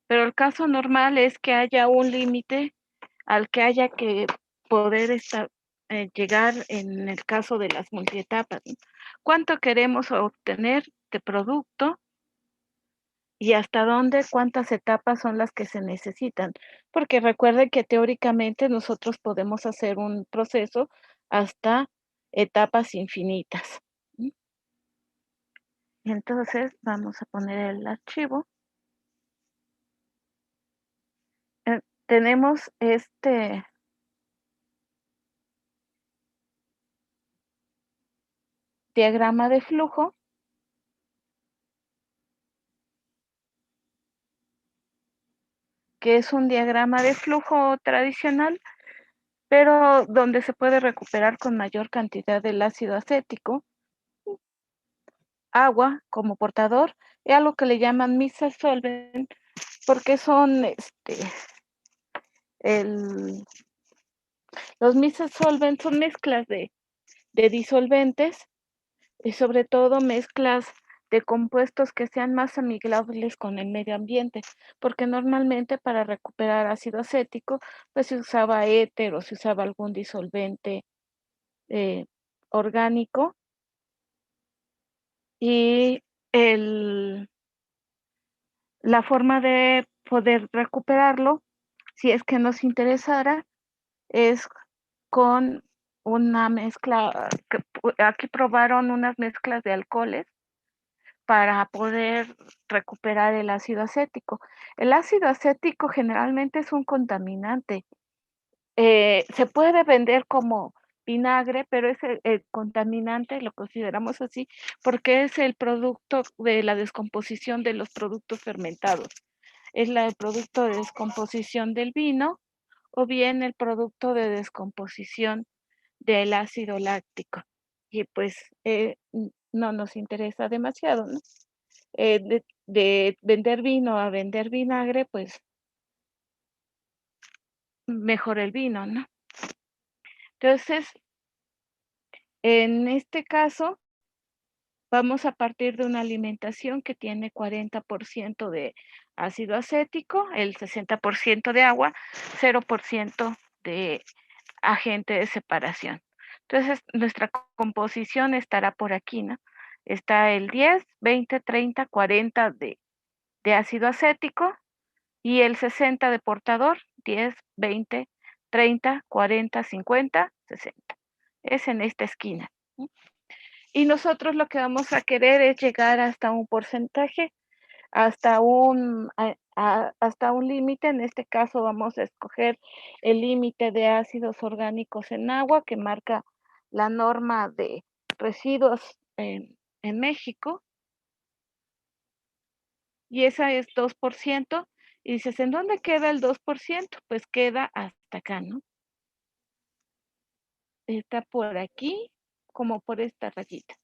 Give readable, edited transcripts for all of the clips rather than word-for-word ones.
pero el caso normal es que haya un límite al que haya que poder llegar en el caso de las multietapas, ¿no? ¿Cuánto queremos obtener de producto y hasta dónde, cuántas etapas son las que se necesitan? Porque recuerden que teóricamente nosotros podemos hacer un proceso hasta etapas infinitas. ¿Sí? Entonces vamos a poner el archivo. Tenemos este diagrama de flujo que es un diagrama de flujo tradicional, pero donde se puede recuperar con mayor cantidad del ácido acético, agua como portador, y algo que le llaman mixed solvent, porque son los mixed solvents son mezclas de disolventes y sobre todo mezclas de compuestos que sean más amigables con el medio ambiente, porque normalmente para recuperar ácido acético, pues se usaba éter o se usaba algún disolvente orgánico y la forma de poder recuperarlo, si es que nos interesara, es con una mezcla, aquí probaron unas mezclas de alcoholes para poder recuperar el ácido acético. El ácido acético generalmente es un contaminante. Se puede vender como vinagre, pero es el contaminante, lo consideramos así, porque es el producto de la descomposición de los productos fermentados. Es el producto de descomposición del vino o bien el producto de descomposición del ácido láctico. Y pues no nos interesa demasiado, ¿no? De vender vino a vender vinagre, pues mejor el vino, ¿no? Entonces, en este caso, vamos a partir de una alimentación que tiene 40% de ácido acético, el 60% de agua, 0% de agente de separación. Entonces, nuestra composición estará por aquí, ¿no? Está el 10, 20, 30, 40 de ácido acético y el 60 de portador, 10, 20, 30, 40, 50, 60. Es en esta esquina. ¿Sí? Y nosotros lo que vamos a querer es llegar hasta un porcentaje, hasta hasta un límite. En este caso vamos a escoger el límite de ácidos orgánicos en agua que marca la norma de residuos en México. Y esa es 2%. Y dices, ¿en dónde queda el 2%? Pues queda hasta acá, ¿no? Está por aquí, como por esta rayita.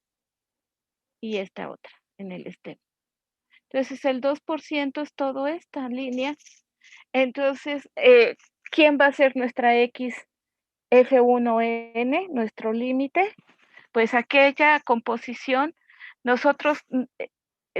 Y esta otra, en el extremo. Entonces, el 2% es toda esta línea. Entonces, ¿quién va a ser nuestra X F1N, nuestro límite? Pues aquella composición, nosotros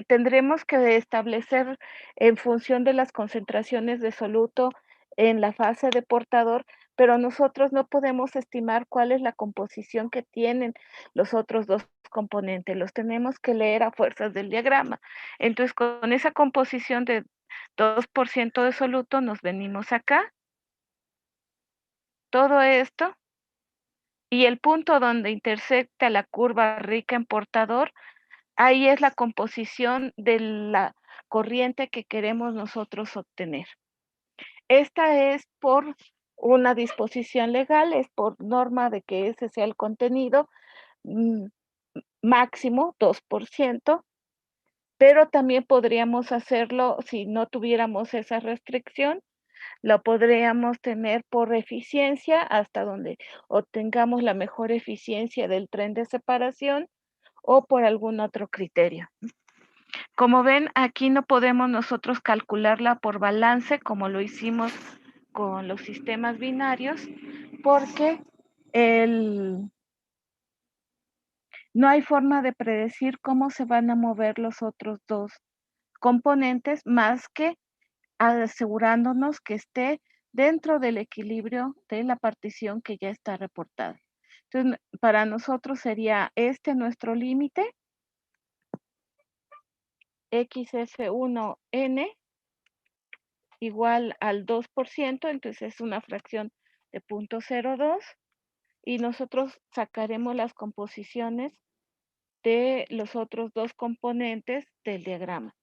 tendremos que establecer en función de las concentraciones de soluto en la fase de portador, pero nosotros no podemos estimar cuál es la composición que tienen los otros dos componentes, los tenemos que leer a fuerzas del diagrama. Entonces, con esa composición de 2% de soluto, nos venimos acá, todo esto, y el punto donde intersecta la curva rica en portador, ahí es la composición de la corriente que queremos nosotros obtener. Esta es por una disposición legal, es por norma de que ese sea el contenido máximo, 2%, pero también podríamos hacerlo si no tuviéramos esa restricción, lo podríamos tener por eficiencia hasta donde obtengamos la mejor eficiencia del tren de separación o por algún otro criterio. Como ven, aquí no podemos nosotros calcularla por balance como lo hicimos con los sistemas binarios, porque no hay forma de predecir cómo se van a mover los otros dos componentes más que asegurándonos que esté dentro del equilibrio de la partición que ya está reportada. Entonces, para nosotros sería este nuestro límite, XF1N igual al 2%, entonces es una fracción de 0.02 y nosotros sacaremos las composiciones de los otros dos componentes del diagrama.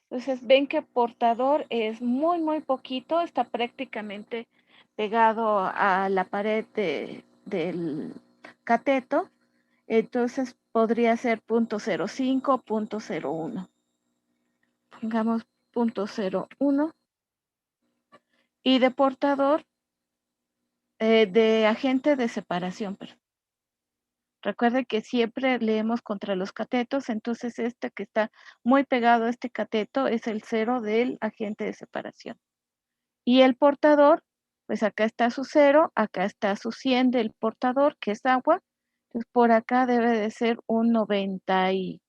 Entonces ven que portador es muy poquito, está prácticamente pegado a la pared del cateto, entonces podría ser 0.05, 0.01. Pongamos 0.01 y de portador de agente de separación. Recuerden que siempre leemos contra los catetos, entonces este que está muy pegado a este cateto es el 0 del agente de separación. Y el portador, pues acá está su 0, acá está su 100 del portador, que es agua. Entonces por acá debe de ser un 90 y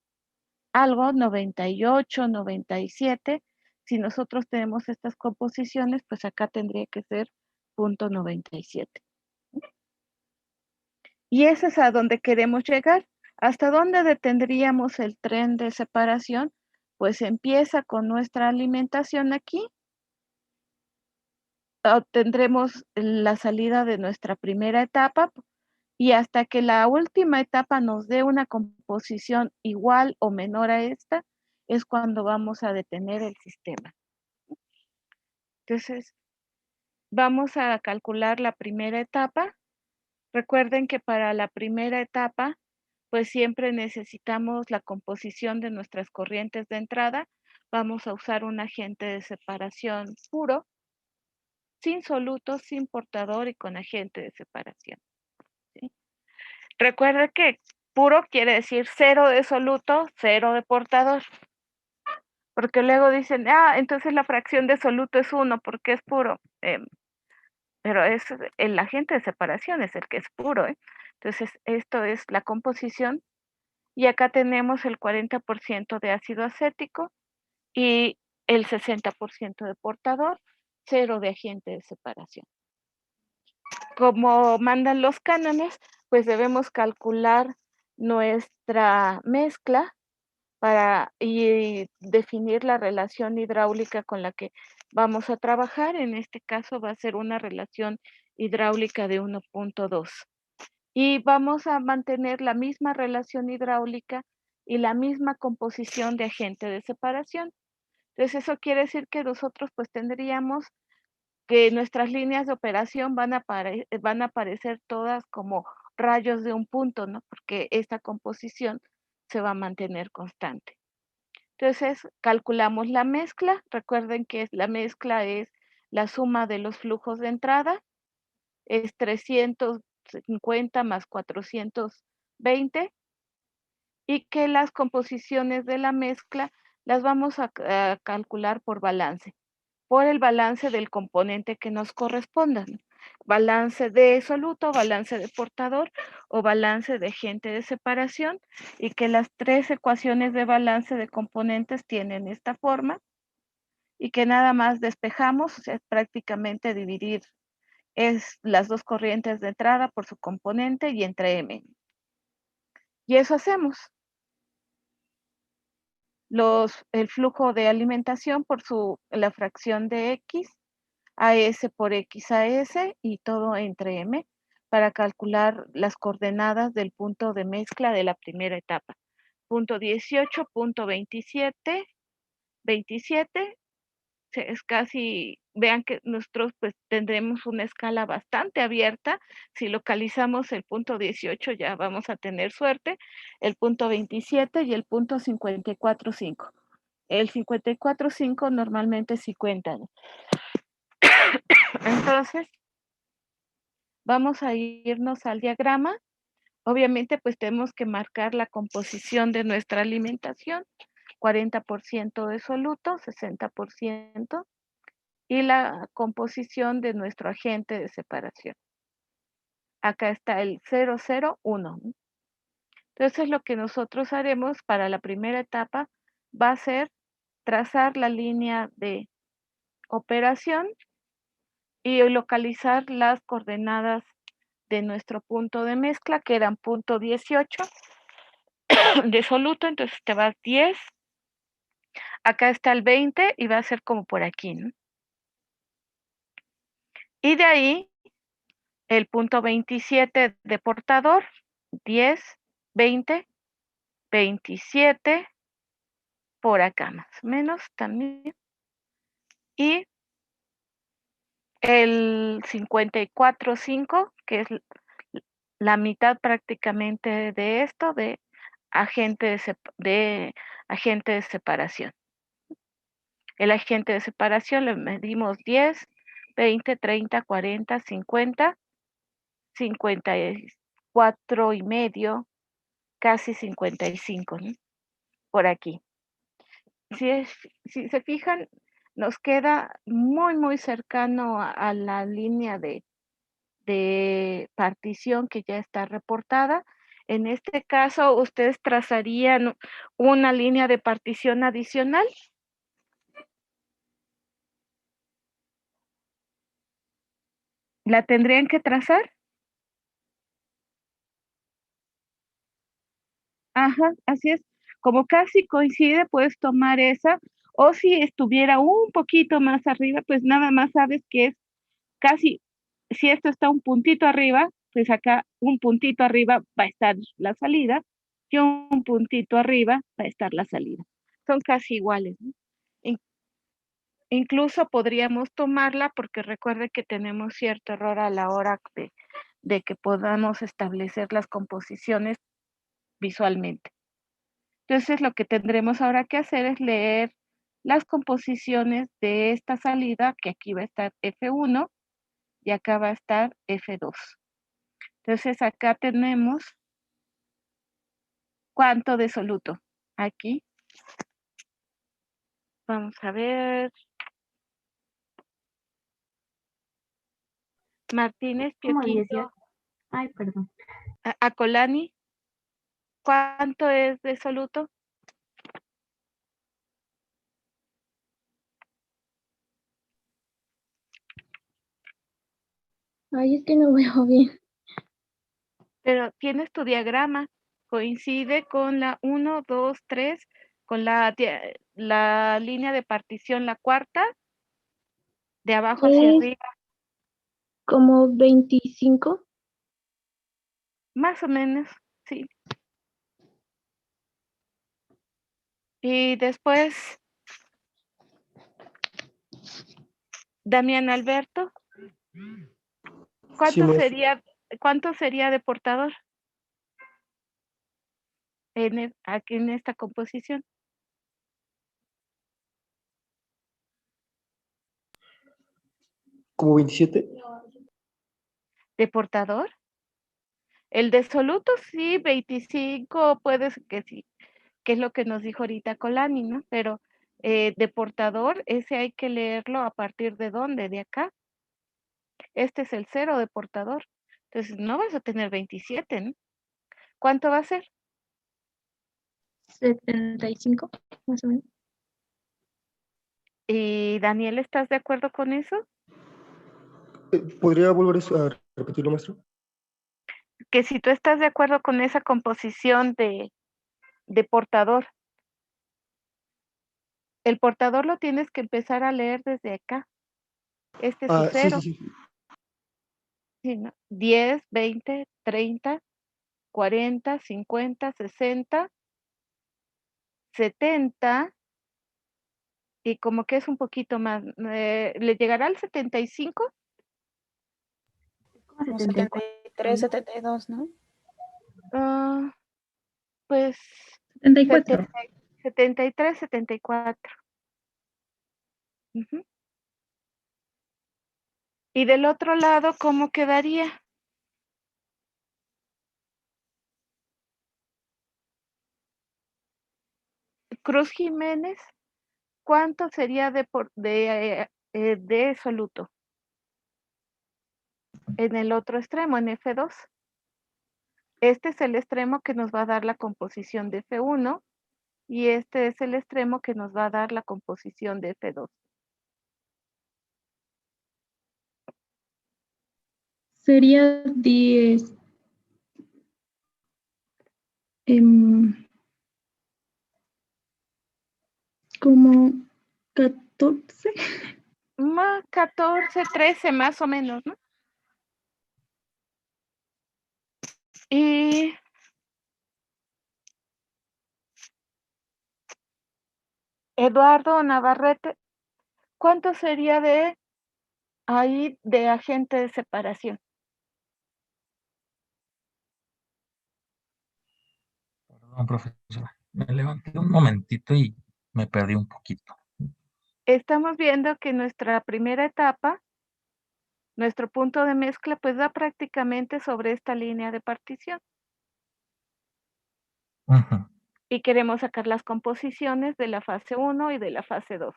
algo, 98, 97. Si nosotros tenemos estas composiciones, pues acá tendría que ser 0.97. Y ese es a donde queremos llegar. ¿Hasta dónde detendríamos el tren de separación? Pues empieza con nuestra alimentación aquí. Obtendremos la salida de nuestra primera etapa y hasta que la última etapa nos dé una composición igual o menor a esta, es cuando vamos a detener el sistema. Entonces, vamos a calcular la primera etapa. Recuerden que para la primera etapa, pues siempre necesitamos la composición de nuestras corrientes de entrada. Vamos a usar un agente de separación puro, sin solutos, sin portador y con agente de separación. ¿Sí? Recuerda que puro quiere decir 0 de soluto, 0 de portador. Porque luego dicen, entonces la fracción de soluto es 1 porque es puro. Pero es el agente de separación es el que es puro. Entonces, esto es la composición. Y acá tenemos el 40% de ácido acético y el 60% de portador, 0 de agente de separación. Como mandan los cánones, pues debemos calcular nuestra mezcla y definir la relación hidráulica con la que vamos a trabajar. En este caso va a ser una relación hidráulica de 1.2. Y vamos a mantener la misma relación hidráulica y la misma composición de agente de separación. Entonces eso quiere decir que nosotros pues tendríamos que nuestras líneas de operación van a aparecer todas como rayos de un punto, ¿no? Porque esta composición se va a mantener constante. Entonces, calculamos la mezcla. Recuerden que la mezcla es la suma de los flujos de entrada. Es 350 más 420. Y que las composiciones de la mezcla las vamos a calcular por balance. Por el balance del componente que nos corresponda. Balance de soluto, balance de portador o balance de agente de separación, y que las tres ecuaciones de balance de componentes tienen esta forma y que nada más despejamos, o sea, prácticamente dividir las dos corrientes de entrada por su componente y entre M. Y eso hacemos. El flujo de alimentación por la fracción de X, AS por X AS y todo entre M para calcular las coordenadas del punto de mezcla de la primera etapa. Punto 18, punto 27, 27, es casi, vean que nosotros pues tendremos una escala bastante abierta. Si localizamos el punto 18 ya vamos a tener suerte, el punto 27 y el punto 54.5. El 54.5 normalmente sí cuentan. Entonces, vamos a irnos al diagrama. Obviamente, pues tenemos que marcar la composición de nuestra alimentación, 40% de soluto, 60%, y la composición de nuestro agente de separación. Acá está el 001. Entonces, lo que nosotros haremos para la primera etapa va a ser trazar la línea de operación y localizar las coordenadas de nuestro punto de mezcla, que eran punto 18 de soluto. Entonces te vas 10, acá está el 20 y va a ser como por aquí, ¿no? Y de ahí el punto 27 de portador, 10, 20, 27, por acá más o menos también. Y el 54.5, que es la mitad prácticamente de esto, de agente de separación. El agente de separación le medimos 10, 20, 30, 40, 50, 54 y medio, casi 55, ¿no? Por aquí. Si se fijan, nos queda muy cercano a la línea de partición que ya está reportada. En este caso, ustedes trazarían una línea de partición adicional. ¿La tendrían que trazar? Ajá, así es. Como casi coincide, puedes tomar esa, o si estuviera un poquito más arriba, pues nada más sabes que es casi, si esto está un puntito arriba, pues acá un puntito arriba va a estar la salida, y un puntito arriba va a estar la salida. Son casi iguales, ¿no? In- Incluso podríamos tomarla porque recuerde que tenemos cierto error a la hora de que podamos establecer las composiciones visualmente. Entonces, lo que tendremos ahora que hacer es leer las composiciones de esta salida, que aquí va a estar F1 y acá va a estar F2. Entonces, acá tenemos cuánto de soluto. Aquí, vamos a ver. Martínez, Como Pioquín, 18. Ay, perdón. Acolani, ¿cuánto es de soluto? Ay, es que no veo bien. Pero tienes tu diagrama, coincide con la 1, 2, 3, con la línea de partición, la cuarta, de abajo hacia Es arriba, como 25. más o menos, sí. Y después, Damián Alberto, Sí, ¿cuánto maestro. sería de portador aquí en esta composición? Como 27. ¿De portador? El de soluto sí, 25, puede ser que sí, que es lo que nos dijo ahorita Colani, ¿no? Pero de portador, ese hay que leerlo a partir de dónde, de acá. Este es el 0 de portador. Entonces, no vas a tener 27, ¿no? ¿Cuánto va a ser? 75, más o menos. Y Daniel, ¿estás de acuerdo con eso? ¿Podría volver a repetirlo, maestro? Que si tú estás de acuerdo con esa composición de portador, el portador lo tienes que empezar a leer desde acá. Este es su Sí, 0, sí. ¿sí, no? 10, 20, 30, 40, 50, 60, 70, y como que es un poquito más, ¿le llegará al 75? Como 74. 73, 72, ¿no? Pues 74. 73, 74. Ujú. Y del otro lado, ¿cómo quedaría? Cruz Jiménez, ¿cuánto sería de soluto? En el otro extremo, en F2. Este es el extremo que nos va a dar la composición de F1 y este es el extremo que nos va a dar la composición de F2. Sería 10. Como 14. Más 14, 13 más o menos, ¿no? Y Eduardo Navarrete, ¿cuánto sería de ahí de agente de separación? Perdón, profesora. Me levanté un momentito y me perdí un poquito. Estamos viendo que nuestra primera etapa, nuestro punto de mezcla, pues da prácticamente sobre esta línea de partición. Ujú. Y queremos sacar las composiciones de la fase 1 y de la fase 2.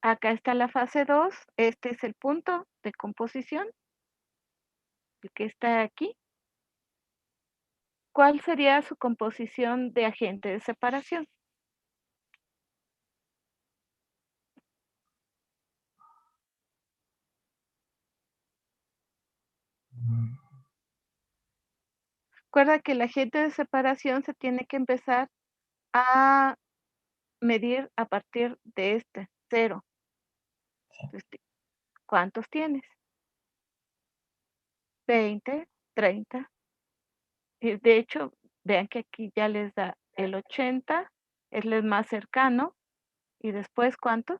Acá está la fase 2, este es el punto de composición, el que está aquí. ¿Cuál sería su composición de agente de separación? Mm, Recuerda que el agente de separación se tiene que empezar a medir a partir de este, 0. Entonces, ¿cuántos tienes? 20, 30. Y de hecho, vean que aquí ya les da el 80, es el más cercano. ¿Y después cuánto?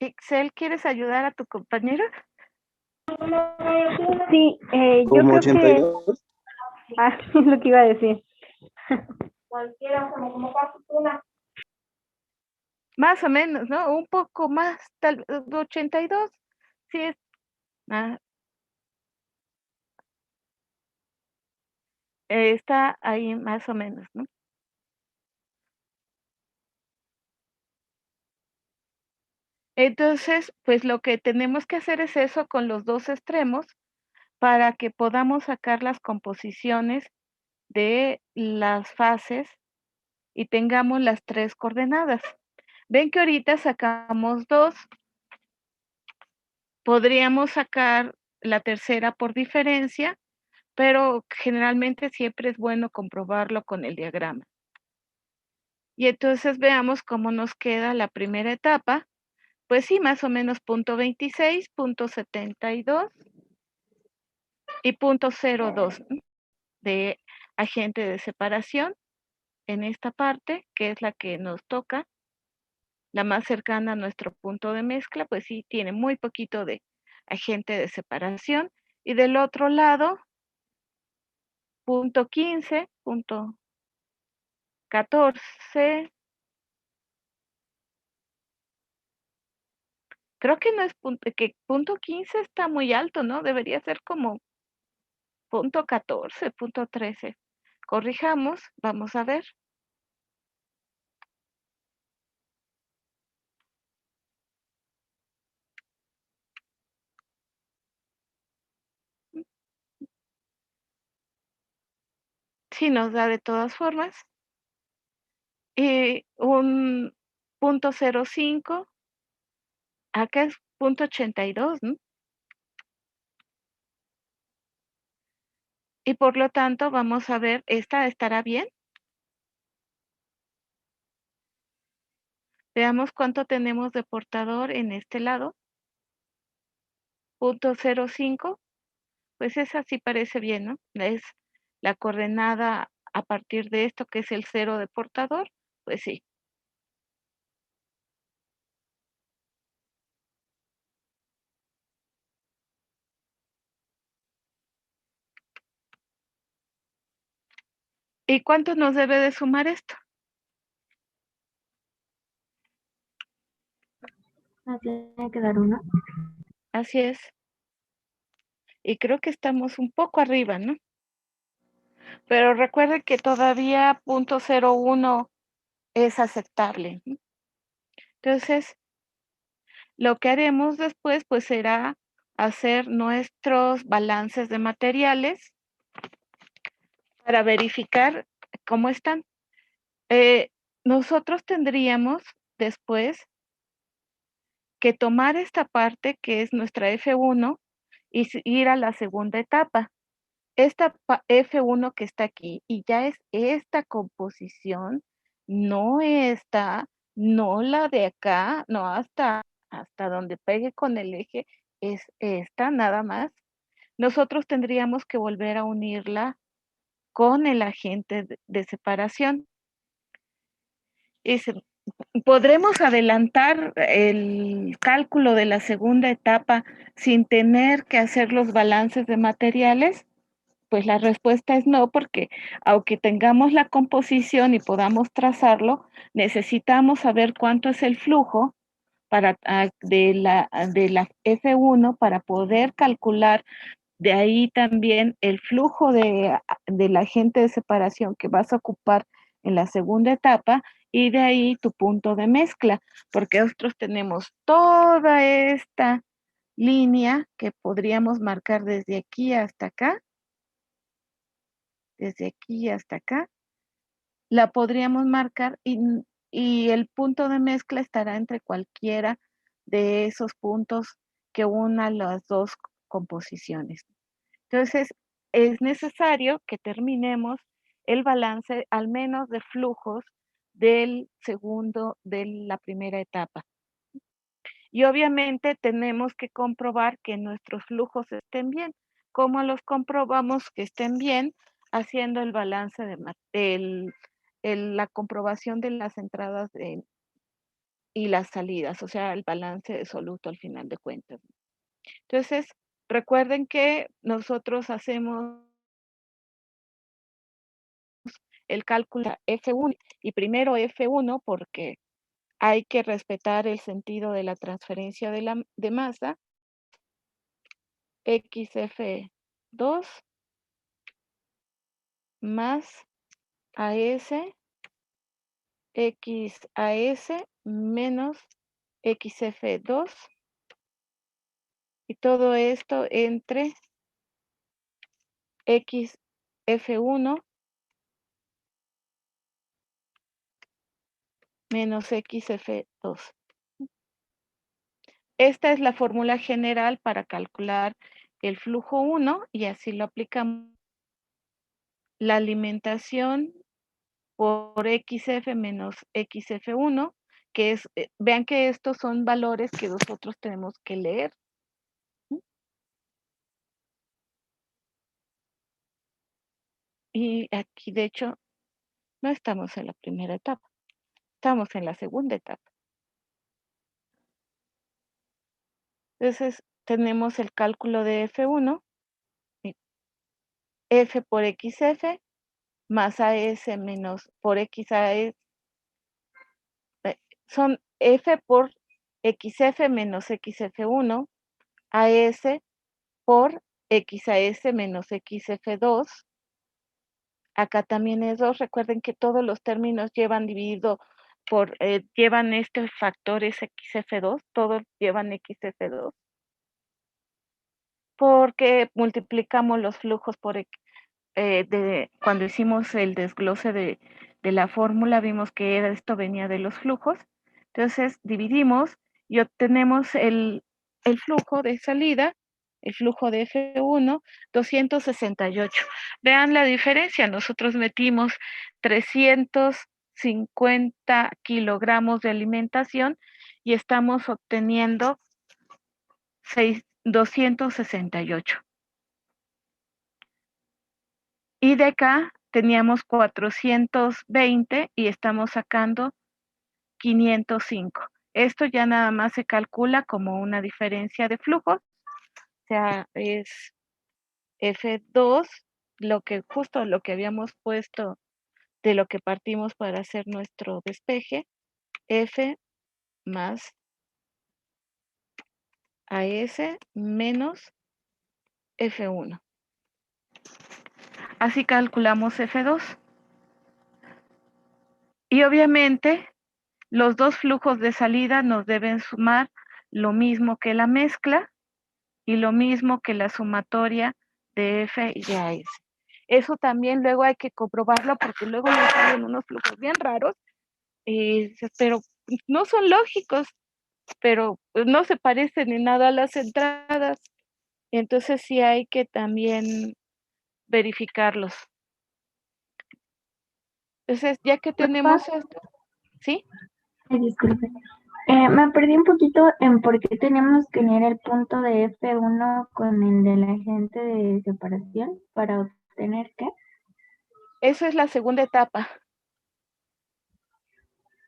Ixel, ¿quieres ayudar a tu compañero? Sí, yo Como creo que 82. es lo que iba a decir. Más o menos, ¿no? Un poco más, tal vez 82. Sí, está ahí más o menos, ¿no? Entonces, pues lo que tenemos que hacer es eso con los dos extremos para que podamos sacar las composiciones de las fases y tengamos las 3 coordenadas. Ven que ahorita sacamos 2. Podríamos sacar la tercera por diferencia, pero generalmente siempre es bueno comprobarlo con el diagrama. Y entonces veamos cómo nos queda la primera etapa. Pues sí, más o menos punto 26, punto 72 y punto 02 de agente de separación en esta parte, que es la que nos toca, la más cercana a nuestro punto de mezcla, pues sí, tiene muy poquito de agente de separación. Y del otro lado, punto 15, punto 14, creo que no es que punto 15 está muy alto, ¿no? Debería ser como punto 14, punto 13. Corrijamos, vamos a ver. Sí nos da de todas formas. Y un punto 05, acá es punto 82, ¿no? Y por lo tanto, vamos a ver, ¿esta estará bien? Veamos cuánto tenemos de portador en este lado. Punto 05, pues esa sí parece bien, ¿no? Es la coordenada a partir de esto que es el 0 de portador, pues sí. ¿Y cuánto nos debe de sumar esto? Tiene que dar uno. Así es. Y creo que estamos un poco arriba, ¿no? Pero recuerde que todavía punto 01 es aceptable, ¿no? Entonces, Lo que haremos después, pues, será hacer nuestros balances de materiales para verificar cómo están. Nosotros tendríamos después que tomar esta parte que es nuestra F1 y ir a la segunda etapa. Esta F1 que está aquí y ya es esta composición, no esta, no la de acá, no hasta donde pegue con el eje, es esta nada más. Nosotros tendríamos que volver a unirla con el agente de separación. ¿Podremos adelantar el cálculo de la segunda etapa sin tener que hacer los balances de materiales? Pues la respuesta es no, porque aunque tengamos la composición y podamos trazarlo, necesitamos saber cuánto es el flujo de la F1 para poder calcular de ahí también el flujo del agente de separación que vas a ocupar en la segunda etapa y de ahí tu punto de mezcla, porque nosotros tenemos toda esta línea que podríamos marcar desde aquí hasta acá, la podríamos marcar y el punto de mezcla estará entre cualquiera de esos puntos que una las dos composiciones. Entonces, es necesario que terminemos el balance al menos de flujos de la primera etapa. Y obviamente tenemos que comprobar que nuestros flujos estén bien. ¿Cómo los comprobamos que estén bien? Haciendo el balance la comprobación de las entradas y las salidas, o sea, el balance de soluto al final de cuentas. Entonces, recuerden que nosotros hacemos el cálculo F1 y primero F1 porque hay que respetar el sentido de la transferencia de masa, XF2 más AS, XAS menos XF2 y todo esto entre XF1 menos XF2. Esta es la fórmula general para calcular el flujo 1 y así lo aplicamos. La alimentación por XF menos XF1, que es, vean que estos son valores que nosotros tenemos que leer. Y aquí, de hecho, no estamos en la primera etapa, estamos en la segunda etapa. Entonces, tenemos el cálculo de F1, F por XF, más AS menos por XAS, son F por XF menos XF1, AS por XAS menos XF2. Acá también es 2. Recuerden que todos los términos llevan dividido llevan este factor es XF2, todos llevan XF2. Porque multiplicamos los flujos cuando hicimos el desglose de la fórmula, vimos que esto venía de los flujos. Entonces, dividimos y obtenemos el flujo de salida, el flujo de F1, 268. Vean la diferencia, nosotros metimos 350 kilogramos de alimentación y estamos obteniendo 268. Y de acá teníamos 420 y estamos sacando 505. Esto ya nada más se calcula como una diferencia de flujos. O sea, es F2, justo lo que habíamos puesto de lo que partimos para hacer nuestro despeje, F más AS menos F1. Así calculamos F2. Y obviamente los dos flujos de salida nos deben sumar lo mismo que la mezcla y lo mismo que la sumatoria de F y de AS. Eso también luego hay que comprobarlo porque luego nos salen unos flujos bien raros, pero no son lógicos, pero no se parecen en nada a las entradas. Entonces sí hay que también verificarlos. Entonces, ya que tenemos esto, ¿sí? Ay, disculpe. Me perdí un poquito en por qué tenemos que unir el punto de F1 con el del agente de separación para obtener qué. Eso es la segunda etapa.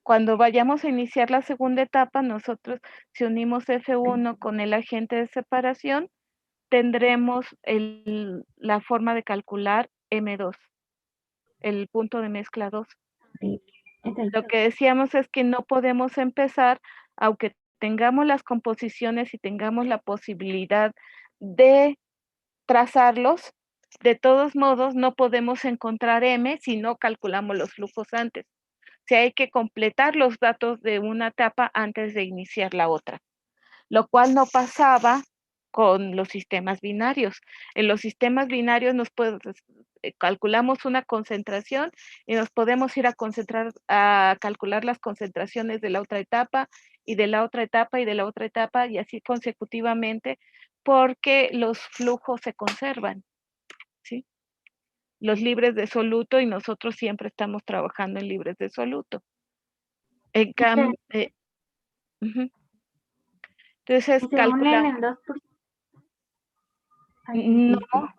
Cuando vayamos a iniciar la segunda etapa, nosotros, si unimos F1 con el agente de separación, tendremos la forma de calcular M2, el punto de mezcla 2. Sí, exacto. Lo que decíamos es que no podemos empezar, aunque tengamos las composiciones y tengamos la posibilidad de trazarlos, de todos modos no podemos encontrar M si no calculamos los flujos antes. O sea, hay que completar los datos de una etapa antes de iniciar la otra, lo cual no pasaba con los sistemas binarios. En los sistemas binarios calculamos una concentración y nos podemos ir a calcular las concentraciones de la otra etapa y de la otra etapa y de la otra etapa y así consecutivamente porque los flujos se conservan, ¿sí? Los libres de soluto y nosotros siempre estamos trabajando en libres de soluto. En cambio, ujú. Entonces ¿Y se unen calculamos. en 2%? Ay, No, disculpe.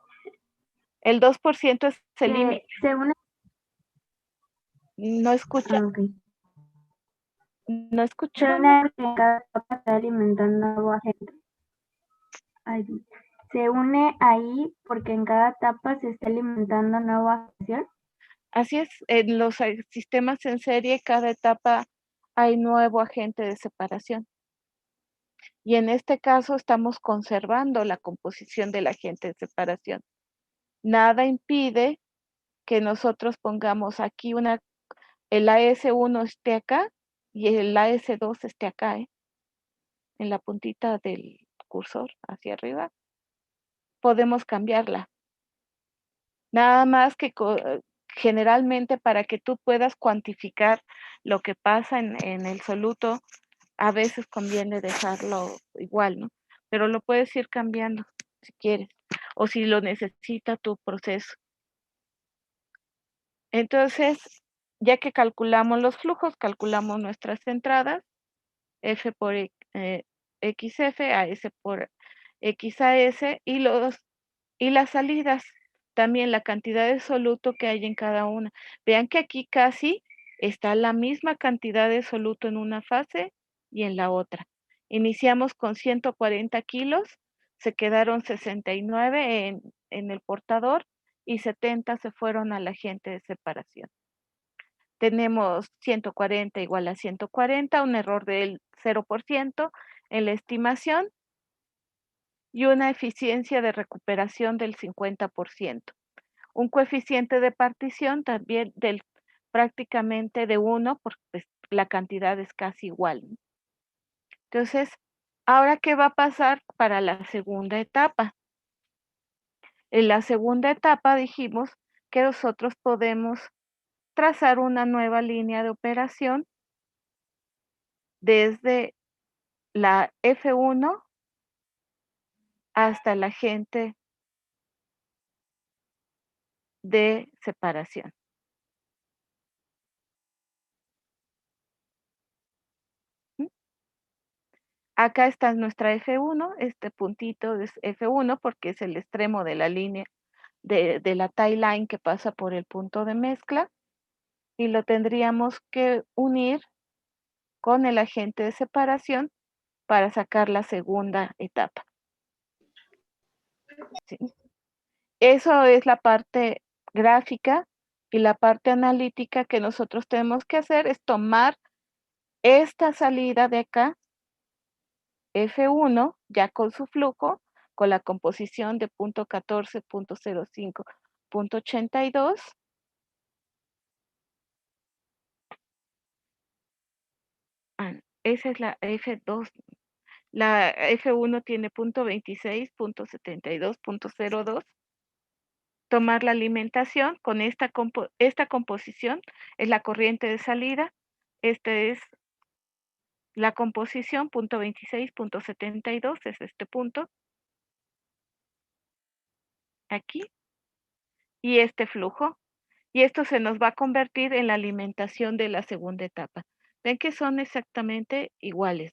el 2% es el límite. Se unen. No escucha, Ah, ok. no Se escucha. unen porque en cada etapa está alimentando nuevo agente. Ay, se une ahí porque en cada etapa se está alimentando nueva acción. Así es, en los sistemas en serie, cada etapa hay nuevo agente de separación. Y en este caso estamos conservando la composición del agente de separación. Nada impide que nosotros pongamos aquí el AS1 esté acá y el AS2 esté acá, en la puntita del cursor hacia arriba. Podemos cambiarla. Nada más que generalmente para que tú puedas cuantificar lo que pasa en el soluto, a veces conviene dejarlo igual, ¿no? Pero lo puedes ir cambiando si quieres o si lo necesita tu proceso. Entonces, ya que calculamos los flujos, calculamos nuestras entradas, F por XF, AS por XAS y las salidas, también la cantidad de soluto que hay en cada una. Vean que aquí casi está la misma cantidad de soluto en una fase y en la otra. Iniciamos con 140 kilos, se quedaron 69 en el portador y 70 se fueron al agente de separación. Tenemos 140 igual a 140, un error del 0% en la estimación y una eficiencia de recuperación del 50%. Un coeficiente de partición también prácticamente de 1, porque pues, la cantidad es casi igual. Entonces, ¿ahora qué va a pasar para la segunda etapa? En la segunda etapa dijimos que nosotros podemos trazar una nueva línea de operación desde la F1 hasta el agente de separación. Acá está nuestra F1, este puntito es F1 porque es el extremo de la línea de la tie line que pasa por el punto de mezcla y lo tendríamos que unir con el agente de separación para sacar la segunda etapa. ¿Sí? Eso es la parte gráfica y la parte analítica que nosotros tenemos que hacer es tomar esta salida de acá, F1, ya con su flujo, con la composición de punto 14, punto 05, punto 82. Esa es la F2, La F1 tiene punto 26, punto 72, punto 02. Tomar la alimentación con esta composición es la corriente de salida. Esta es la composición, punto 26, punto 72, es este punto. Aquí. Y este flujo. Y esto se nos va a convertir en la alimentación de la segunda etapa. Ven que son exactamente iguales.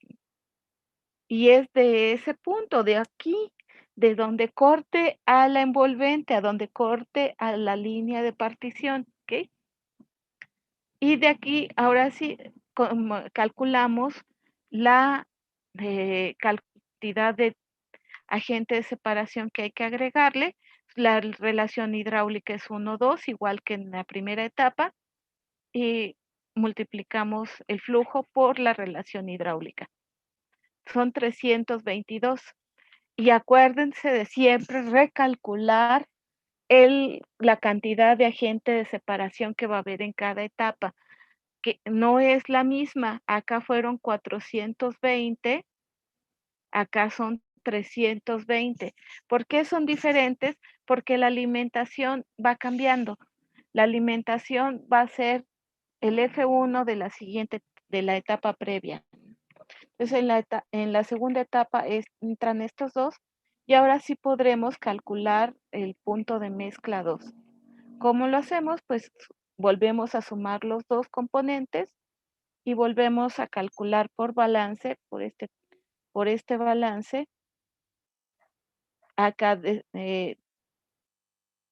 Y es de ese punto, de aquí, de donde corte a la envolvente, a donde corte a la línea de partición, ¿ok? Y de aquí, ahora sí, calculamos la cantidad de agente de separación que hay que agregarle. La relación hidráulica es 1, 2, igual que en la primera etapa, y multiplicamos el flujo por la relación hidráulica. Son 322. Y acuérdense de siempre recalcular la cantidad de agente de separación que va a haber en cada etapa, que no es la misma. Acá fueron 420, acá son 320. ¿Por qué son diferentes? Porque la alimentación va cambiando. La alimentación va a ser el F1 de de la etapa previa. Entonces, en la segunda etapa entran estos dos y ahora sí podremos calcular el punto de mezcla 2. ¿Cómo lo hacemos? Pues volvemos a sumar los dos componentes y volvemos a calcular por balance, por este balance, acá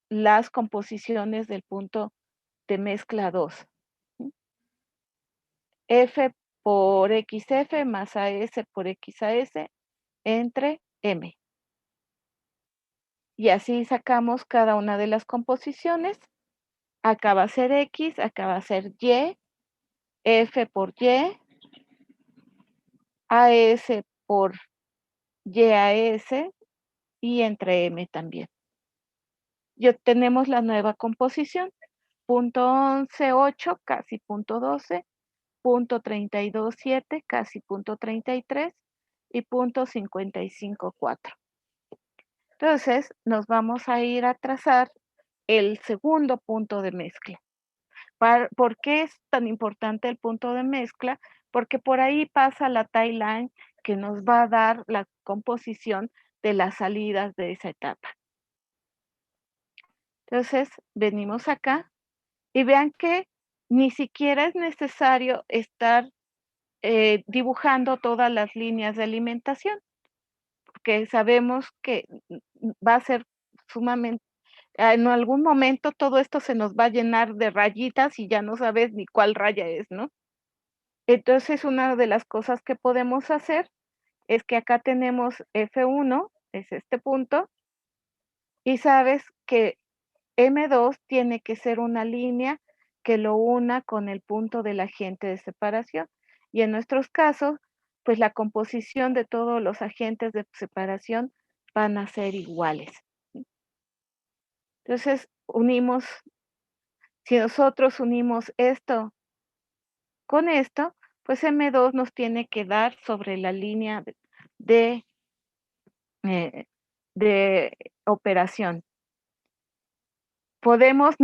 las composiciones del punto de mezcla 2. F por XF más AS por XAS entre M. Y así sacamos cada una de las composiciones. Acá va a ser X, acá va a ser Y, F por Y, AS por YAS y entre M también. Y obtenemos la nueva composición. Punto 11.8, casi punto 12, punto 32.7, casi punto 33 y punto 55.4. Entonces, nos vamos a ir a trazar el segundo punto de mezcla. ¿Por qué es tan importante el punto de mezcla? Porque por ahí pasa la tie line que nos va a dar la composición de las salidas de esa etapa. Entonces, venimos acá y vean que ni siquiera es necesario estar dibujando todas las líneas de alimentación, porque sabemos que va a ser sumamente, en algún momento todo esto se nos va a llenar de rayitas y ya no sabes ni cuál raya es, ¿no? Entonces, una de las cosas que podemos hacer es que acá tenemos F1, es este punto, y sabes que M2 tiene que ser una línea que lo una con el punto del agente de separación. Y en nuestros casos, pues la composición de todos los agentes de separación van a ser iguales. Entonces, si nosotros unimos esto con esto, pues M2 nos tiene que dar sobre la línea de operación. Podemos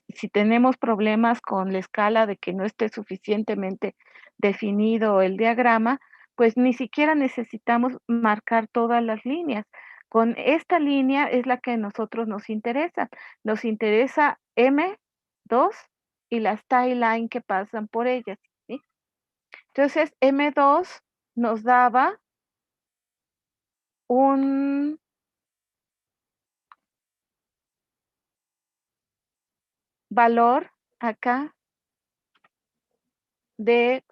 si tenemos problemas con la escala de que no esté suficientemente definido el diagrama, pues ni siquiera necesitamos marcar todas las líneas. Con esta línea es la que a nosotros nos interesa. Nos interesa M2 y las tie line que pasan por ellas, ¿sí? Entonces, M2 nos daba un valor acá de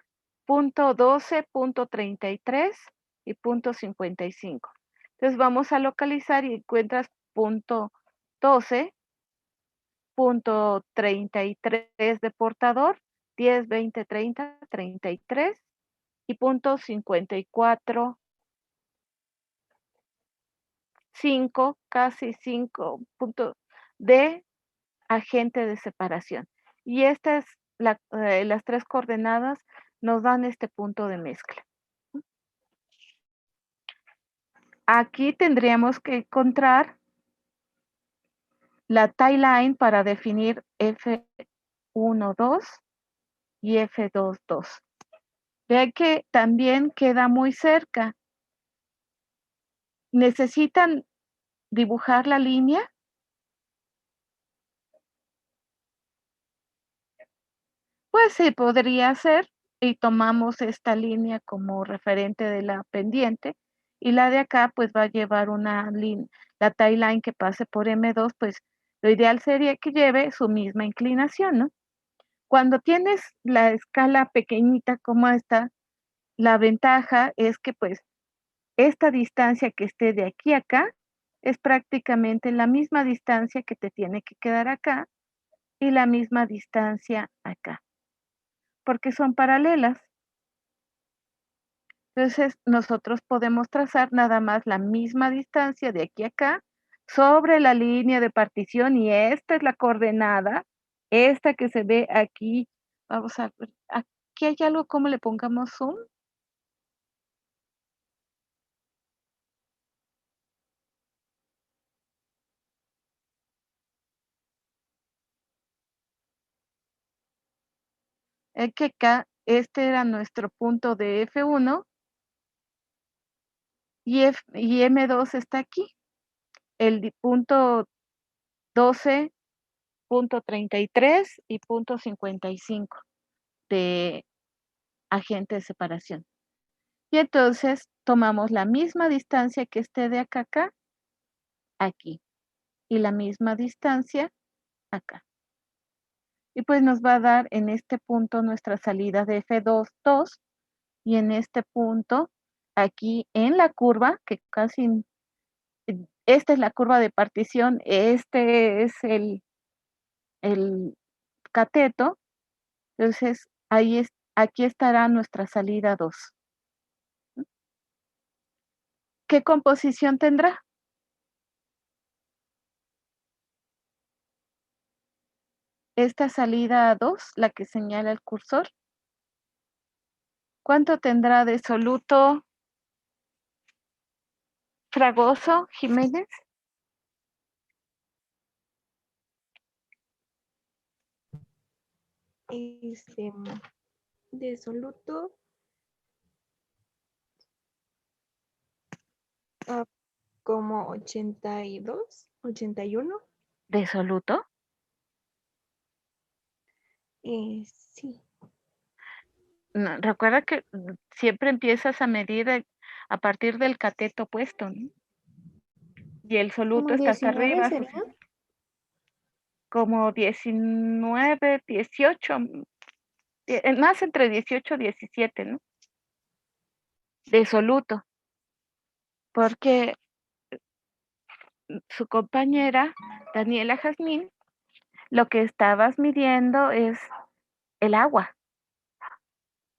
punto 12, punto 33 y punto 55. Entonces vamos a localizar y encuentras punto 12, punto 33 de portador, 10, 20, 30, 33 y punto 54, 5, casi 5 puntos de agente de separación. Y estas, las tres coordenadas nos dan este punto de mezcla. Aquí tendríamos que encontrar la tie line para definir F1,2 y F2,2. Vean que también queda muy cerca. ¿Necesitan dibujar la línea? Pues sí, podría ser, y tomamos esta línea como referente de la pendiente, y la de acá, pues, va a llevar una la tie line que pase por M2, pues, lo ideal sería que lleve su misma inclinación, ¿no? Cuando tienes la escala pequeñita como esta, la ventaja es que, pues, esta distancia que esté de aquí a acá, es prácticamente la misma distancia que te tiene que quedar acá, y la misma distancia acá, porque son paralelas. Entonces, nosotros podemos trazar nada más la misma distancia de aquí a acá sobre la línea de partición y esta es la coordenada, esta que se ve aquí. Vamos a ver, aquí hay algo, ¿cómo le pongamos zoom? Es que acá, este era nuestro punto de F1 y M2 está aquí. El punto 12, punto 33 y punto 55 de agente de separación. Y entonces tomamos la misma distancia que esté de acá a acá, aquí, y la misma distancia acá. Y pues nos va a dar en este punto nuestra salida de F2,2 y en este punto, aquí en la curva, que casi, esta es la curva de partición, este es el cateto, entonces aquí estará nuestra salida 2. ¿Qué composición tendrá? Esta salida 2, la que señala el cursor. ¿Cuánto tendrá de soluto Fragoso Jiménez? De soluto, como 82, 81. ¿De soluto? Sí. No, recuerda que siempre empiezas a medir a partir del cateto puesto, ¿no? Y el soluto ¿Como está hasta 19 arriba, sería? como 19, 18, más entre 18 y 17, ¿no? De soluto, porque su compañera, Daniela Jazmín, lo que estabas midiendo es el agua,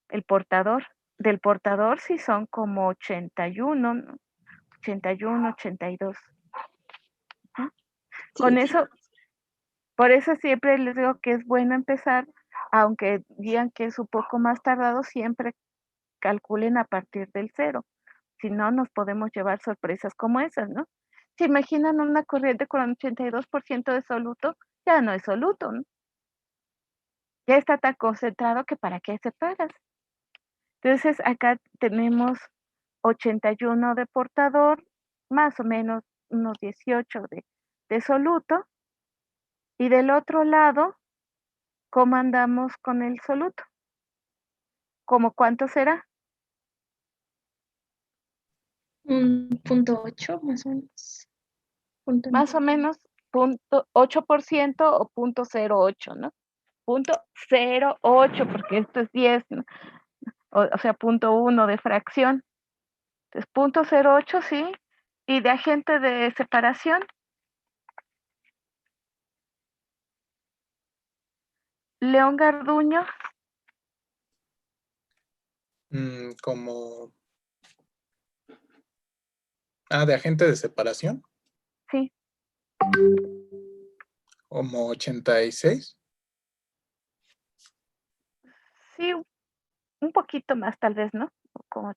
el portador. Del portador sí son como 81, ¿no? 81, 82. ¿No? Con Sí. eso, por eso siempre les digo que es bueno empezar, aunque digan que es un poco más tardado, siempre calculen a partir del 0. Si no, nos podemos llevar sorpresas como esas, ¿no? ¿Se imaginan una corriente con 82% de soluto? Ya no es soluto, ¿no? Ya está tan concentrado que para qué separas. Entonces, acá tenemos 81 de portador, más o menos unos 18 de soluto, y del otro lado, ¿cómo andamos con el soluto? ¿Cómo cuánto será? Un punto 8 más o menos. Punto Más o menos 8% o 0.08, ¿no? 0.08, porque esto es 10, ¿no? O sea, 0.1 de fracción. Entonces, 0.08, sí. Y de agente de separación, León Garduño, Como... de agente de separación, sí. como 86. Sí, un poquito más tal vez, ¿no? Como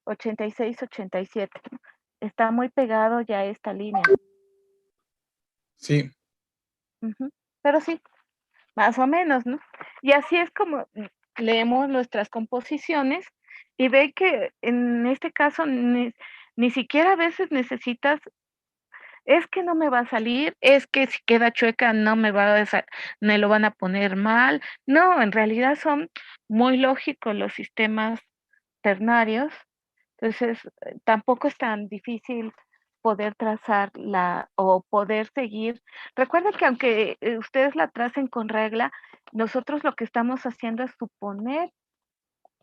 86, 87. ¿No? está muy pegado ya a esta línea. Sí, Ujú. Pero sí, más o menos, ¿no? Y así es como leemos nuestras composiciones y ve que en este caso ni siquiera a veces necesitas, es que no me va a salir, es que si queda chueca no me lo van a poner mal. No, en realidad son muy lógicos los sistemas ternarios. Entonces, tampoco es tan difícil poder trazar o poder seguir. Recuerden que aunque ustedes la tracen con regla, nosotros lo que estamos haciendo es suponer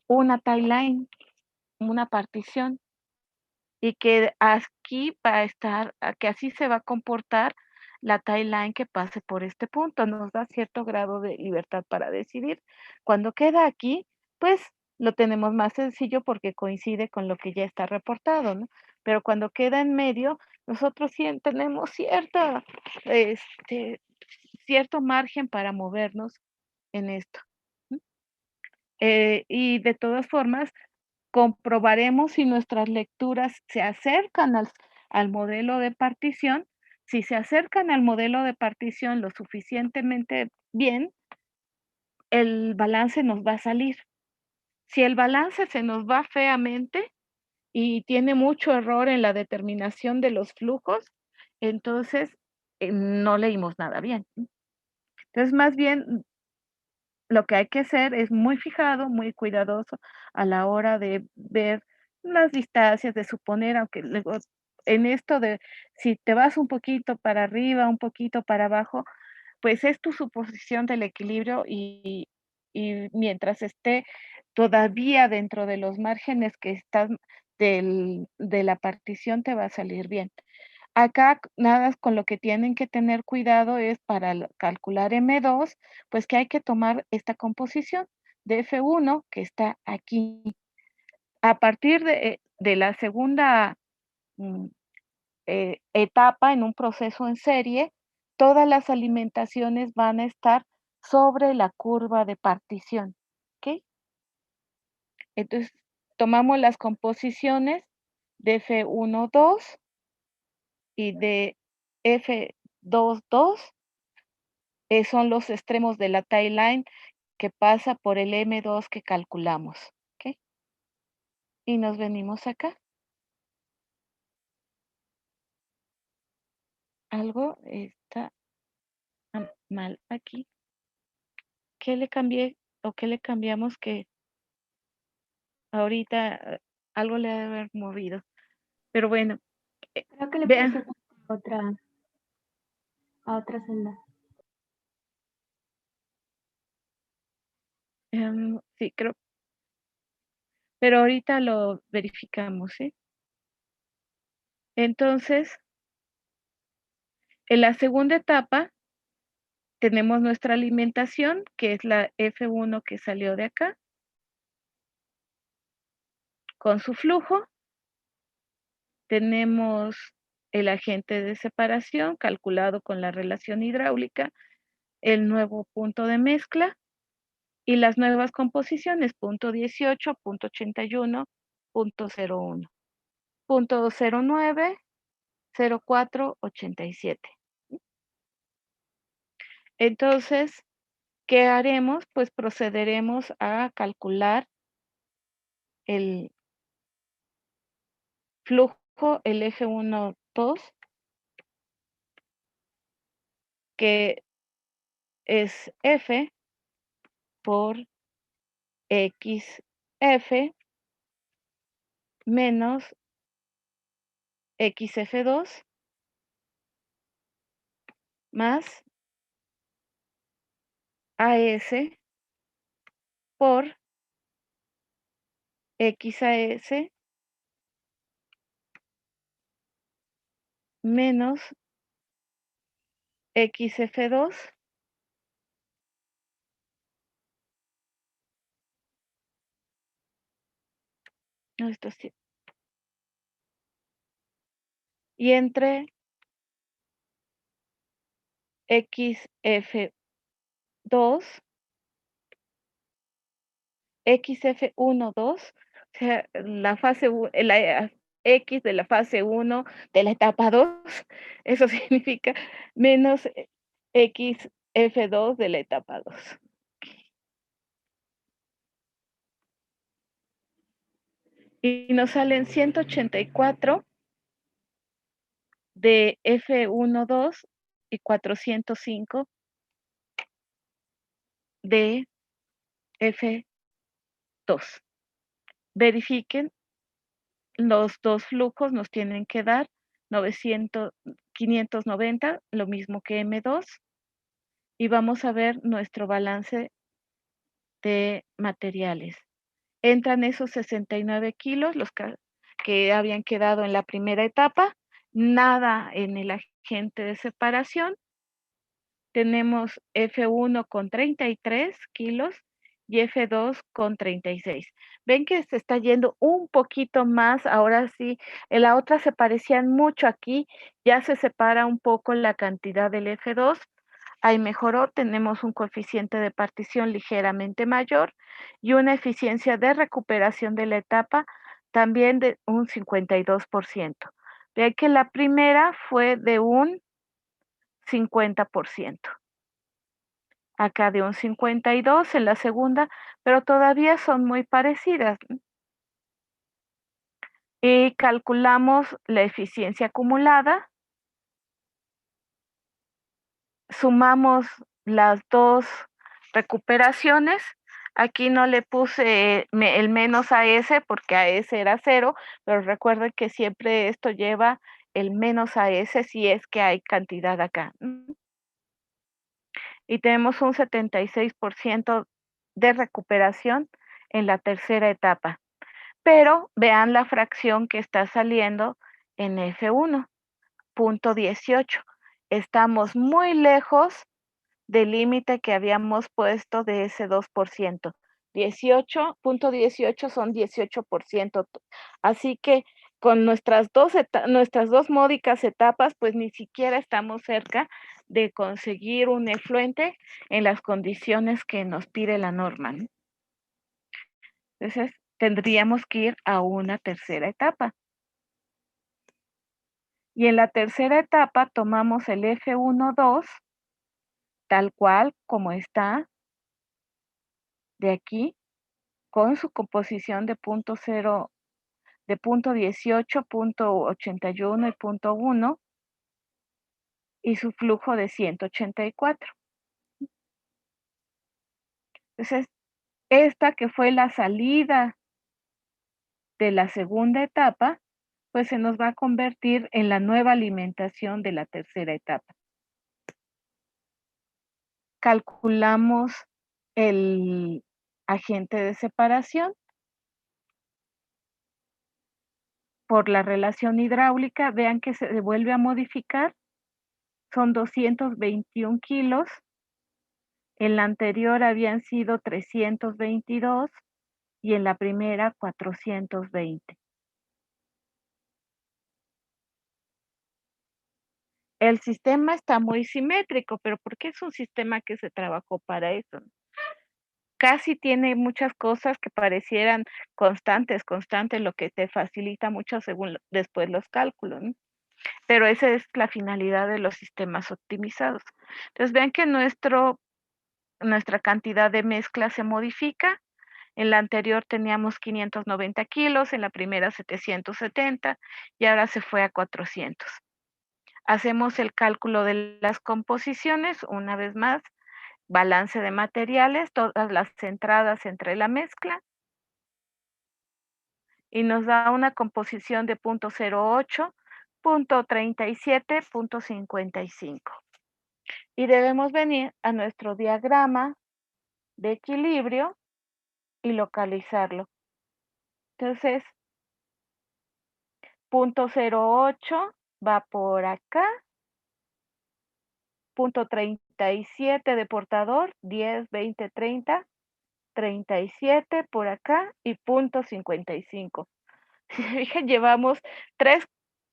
una timeline, una partición, y que aquí va a estar, que así se va a comportar la timeline que pase por este punto. Nos da cierto grado de libertad para decidir. Cuando queda aquí, pues lo tenemos más sencillo porque coincide con lo que ya está reportado, ¿no? Pero cuando queda en medio, nosotros sí tenemos cierto margen para movernos en esto. ¿M? Y de todas formas, comprobaremos si nuestras lecturas se acercan al modelo de partición. Si se acercan al modelo de partición lo suficientemente bien, el balance nos va a salir. Si el balance se nos va feamente y tiene mucho error en la determinación de los flujos, entonces no leímos nada bien. Entonces, más bien, lo que hay que hacer es muy fijado, muy cuidadoso a la hora de ver las distancias, de suponer, aunque luego en esto de si te vas un poquito para arriba, un poquito para abajo, pues es tu suposición del equilibrio y mientras esté todavía dentro de los márgenes que están de la partición te va a salir bien. Acá nada con lo que tienen que tener cuidado es para calcular M2, pues que hay que tomar esta composición de F1 que está aquí. A partir de la segunda mm, etapa en un proceso en serie, todas las alimentaciones van a estar sobre la curva de partición. ¿Ok? Entonces, tomamos las composiciones de F1,2 y de F2,2, son los extremos de la timeline que pasa por el M2 que calculamos. ¿Ok? Y nos venimos acá. Algo está mal aquí. ¿Qué le cambié o qué le cambiamos que ahorita algo le ha de haber movido? Pero bueno, Creo que le vean, puse a otra celda. sí, creo, pero ahorita lo verificamos, ¿sí? Entonces, en la segunda etapa tenemos nuestra alimentación, que es la F1 que salió de acá, con su flujo. Tenemos el agente de separación calculado con la relación hidráulica, el nuevo punto de mezcla y las nuevas composiciones, punto 18, punto 81, punto 01, punto 09, 04, 87. Entonces, ¿qué haremos? Pues procederemos a calcular el flujo, el eje 1, 2, que es F por XF menos XF2 más AS por XAS menos XF2 no, esto sí. Y entre XF2, XF1, 2, o sea, la fase, X de la fase 1 de la etapa 2. Eso significa menos X F2 de la etapa 2. Y nos salen 184 de F1,2 y 405 de F2. Verifiquen, los dos flujos nos tienen que dar 590, lo mismo que M2, y vamos a ver nuestro balance de materiales. Entran esos 69 kilos, los que habían quedado en la primera etapa, nada en el agente de separación. Tenemos F1 con 33 kilos y F2 con 36. Ven que se está yendo un poquito más, ahora sí, en la otra se parecían mucho, aquí ya se separa un poco la cantidad del F2, ahí mejoró, tenemos un coeficiente de partición ligeramente mayor y una eficiencia de recuperación de la etapa también de un 52%. Vean que la primera fue de un 50%. Acá de un 52 en la segunda, pero todavía son muy parecidas. Y calculamos la eficiencia acumulada. Sumamos las dos recuperaciones. Aquí no le puse el menos AS porque AS era 0, pero recuerden que siempre esto lleva el menos AS si es que hay cantidad acá. Y tenemos un 76% de recuperación en la tercera etapa. Pero vean la fracción que está saliendo en F1, 0.18. Estamos muy lejos del límite que habíamos puesto de ese 2%. 18.18 son 18%. Así que con nuestras dos módicas etapas, pues ni siquiera estamos cerca de conseguir un efluente en las condiciones que nos pide la norma, ¿no? Entonces, tendríamos que ir a una tercera etapa. Y en la tercera etapa tomamos el F1,2, tal cual como está de aquí, con su composición de 0.0, de 0.18, 0.81 y 0.1, y su flujo de 184. Entonces, esta que fue la salida de la segunda etapa, pues se nos va a convertir en la nueva alimentación de la tercera etapa. Calculamos el agente de separación por la relación hidráulica. Vean que se vuelve a modificar. Son 221 kilos. En la anterior habían sido 322 y en la primera 420. El sistema está muy simétrico, pero porque es un sistema que se trabajó para eso. Casi tiene muchas cosas que parecieran constantes, lo que te facilita mucho según después los cálculos, ¿no? Pero esa es la finalidad de los sistemas optimizados. Entonces vean que nuestra cantidad de mezcla se modifica. En la anterior teníamos 590 kilos, en la primera 770 y ahora se fue a 400. Hacemos el cálculo de las composiciones, una vez más, balance de materiales, todas las entradas entre la mezcla, y nos da una composición de 0.08, 0.37, 0.55. Y debemos venir a nuestro diagrama de equilibrio y localizarlo. Entonces, 0.08 va por acá, 0.37 de portador, 10, 20, 30, 37 por acá y 0.55. Si se fijan, llevamos 3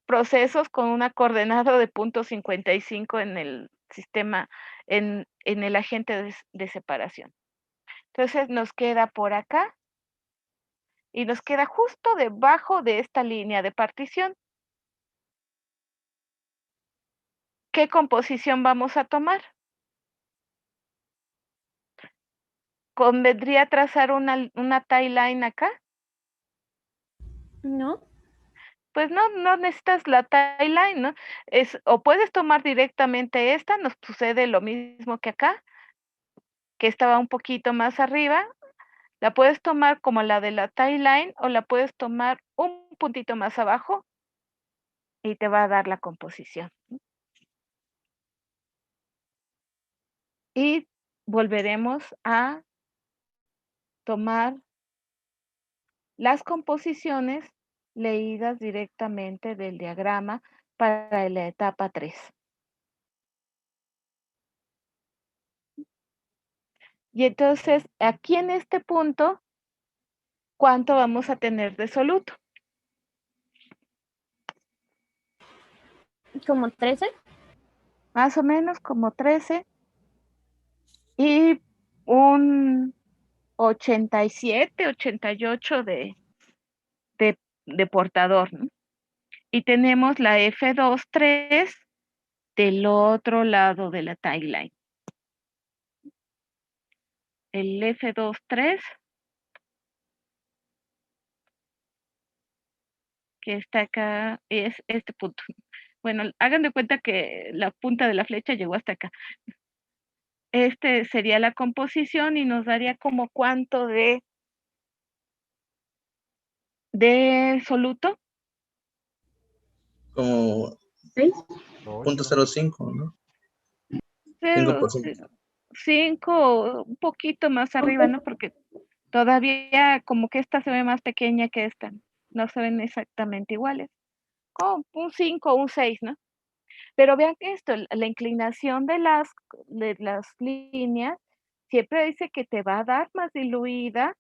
procesos con una coordenada de 0.55 en el sistema, en el agente de separación. Entonces nos queda por acá y nos queda justo debajo de esta línea de partición. ¿Qué composición vamos a tomar? ¿Convendría trazar una tie line acá? No. Pues no necesitas la tie line, ¿no? O puedes tomar directamente esta, nos sucede lo mismo que acá, que estaba un poquito más arriba. La puedes tomar como la de la tie line o la puedes tomar un puntito más abajo y te va a dar la composición. Y volveremos a tomar las composiciones leídas directamente del diagrama para la etapa 3. Y entonces, aquí en este punto, ¿cuánto vamos a tener de soluto? Como 13. Más o menos como 13 y un 87, 88 de portador, ¿no? Y tenemos la F23 del otro lado de la tie line. El F23, que está acá, es este punto. Bueno, hagan de cuenta que la punta de la flecha llegó hasta acá. Este sería la composición y nos daría como cuánto de soluto. Como 0.05, ¿no? 5%. 5, un poquito más arriba, ¿no? Porque todavía como que esta se ve más pequeña que esta. No se ven exactamente iguales. Como un 5 o un 6, ¿no? Pero vean que esto, la inclinación de las líneas siempre dice que te va a dar más diluida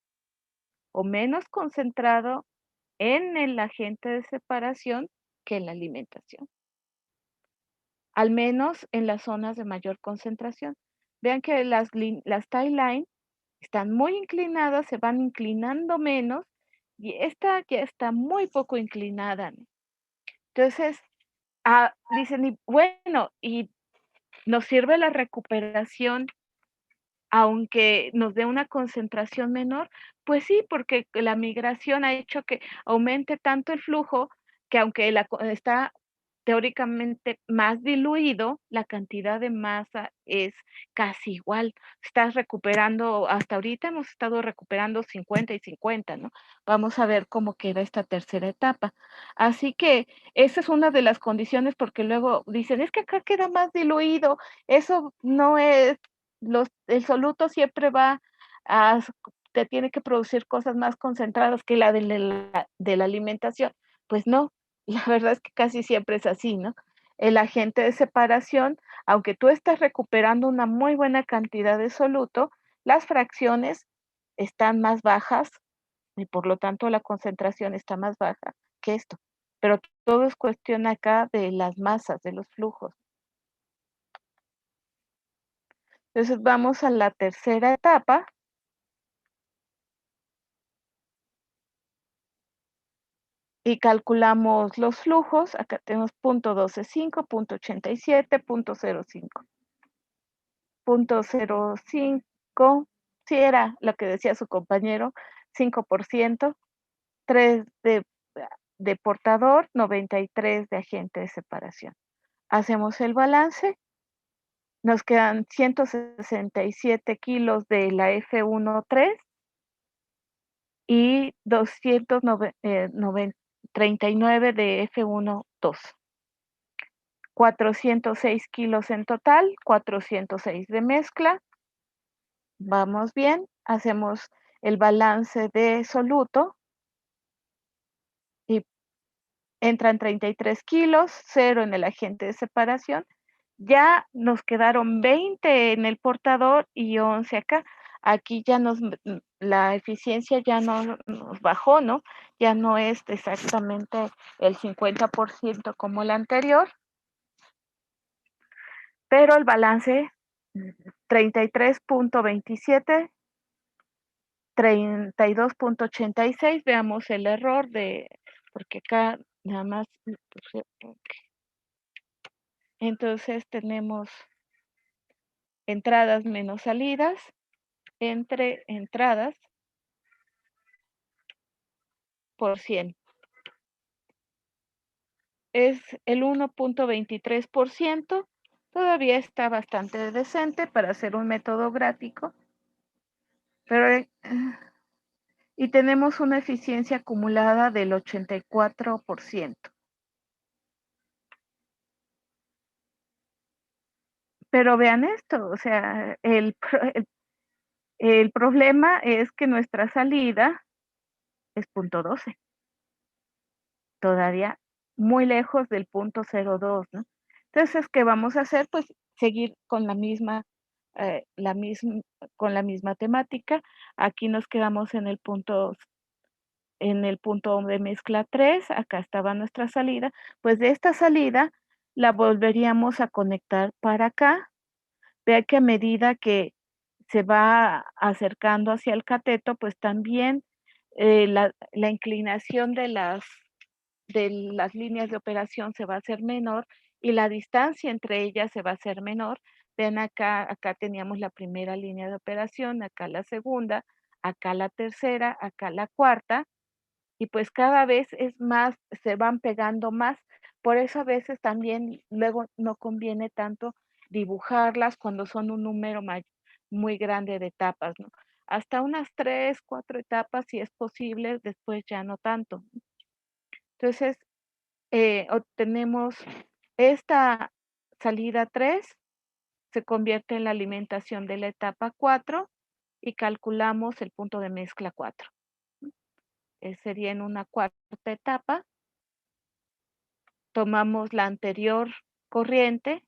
o menos concentrado en el agente de separación que en la alimentación. Al menos en las zonas de mayor concentración. Vean que las tie line están muy inclinadas, se van inclinando menos y esta ya está muy poco inclinada, ¿no? Entonces, dicen, y bueno, y nos sirve la recuperación aunque nos dé una concentración menor, pues sí, porque la migración ha hecho que aumente tanto el flujo que aunque está teóricamente más diluido, la cantidad de masa es casi igual. Estás recuperando, hasta ahorita hemos estado recuperando 50 y 50, ¿no? Vamos a ver cómo queda esta tercera etapa. Así que esa es una de las condiciones porque luego dicen, es que acá queda más diluido, eso no es, el soluto siempre te tiene que producir cosas más concentradas que la de la alimentación. Pues no, la verdad es que casi siempre es así, ¿no? El agente de separación, aunque tú estás recuperando una muy buena cantidad de soluto, las fracciones están más bajas y por lo tanto la concentración está más baja que esto. Pero todo es cuestión acá de las masas, de los flujos. Entonces vamos a la tercera etapa. Y calculamos los flujos. Acá tenemos .125, .87, .05. .05, sí era lo que decía su compañero, 5%, 3 de portador, 93 de agente de separación. Hacemos el balance, nos quedan 167 kilos de la F1.3 y 239 de F1.2. 406 kilos en total, 406 de mezcla. Vamos bien, hacemos el balance de soluto y entran 33 kilos, 0 en el agente de separación. Ya nos quedaron 20 en el portador y 11 acá. Aquí ya la eficiencia ya nos bajó, ¿no? Ya no es exactamente el 50% como la anterior. Pero el balance 33.27 32.86, veamos el error porque acá nada más, entonces tenemos entradas menos salidas, entre entradas por 100. Es el 1.23%, todavía está bastante decente para hacer un método gráfico, pero y tenemos una eficiencia acumulada del 84%. Pero vean esto, o sea, el problema es que nuestra salida es 0.12. Todavía muy lejos del 0.02, ¿no? Entonces, ¿qué vamos a hacer? Pues seguir con la misma temática. Aquí nos quedamos en el punto de mezcla 3, acá estaba nuestra salida, pues de esta salida la volveríamos a conectar para acá. Vea que a medida que se va acercando hacia el cateto, pues también la inclinación de las líneas de operación se va a hacer menor y la distancia entre ellas se va a hacer menor. Ven acá teníamos la primera línea de operación, acá la segunda, acá la tercera, acá la cuarta, y pues cada vez es más, se van pegando más. Por eso a veces también luego no conviene tanto dibujarlas cuando son un número muy grande de etapas, ¿no? Hasta unas 3, 4 etapas si es posible, después ya no tanto. Entonces, obtenemos esta salida 3, se convierte en la alimentación de la etapa 4 y calculamos el punto de mezcla 4. Sería en una cuarta etapa. Tomamos la anterior corriente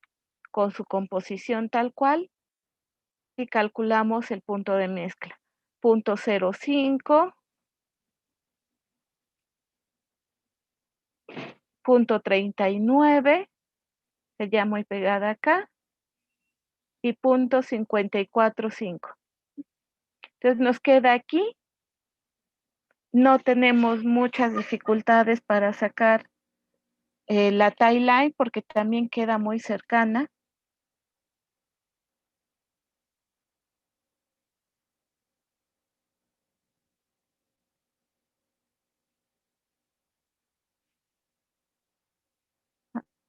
con su composición tal cual y calculamos el punto de mezcla. 0.05, 0.39, ya muy pegada acá, y 0.545. Entonces nos queda aquí. No tenemos muchas dificultades para sacar la tie line porque también queda muy cercana.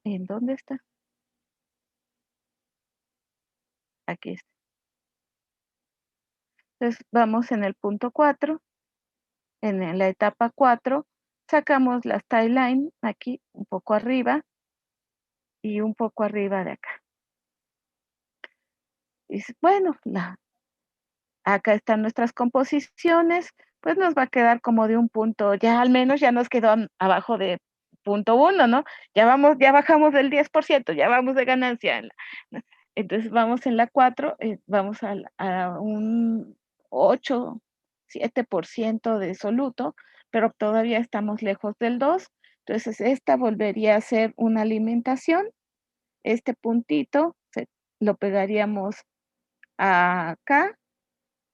¿En dónde está? Aquí está. Entonces vamos en el punto 4, en la etapa 4, sacamos las tie line aquí un poco arriba y un poco arriba de acá. Y bueno, acá están nuestras composiciones, pues nos va a quedar como de un punto, ya al menos ya nos quedó abajo de 0.1, ¿no? Ya bajamos del 10%, ya vamos de ganancia. Entonces vamos en la 4, vamos a un 8, 7% de soluto, pero todavía estamos lejos del 2. Entonces esta volvería a ser una alimentación. Este puntito lo pegaríamos acá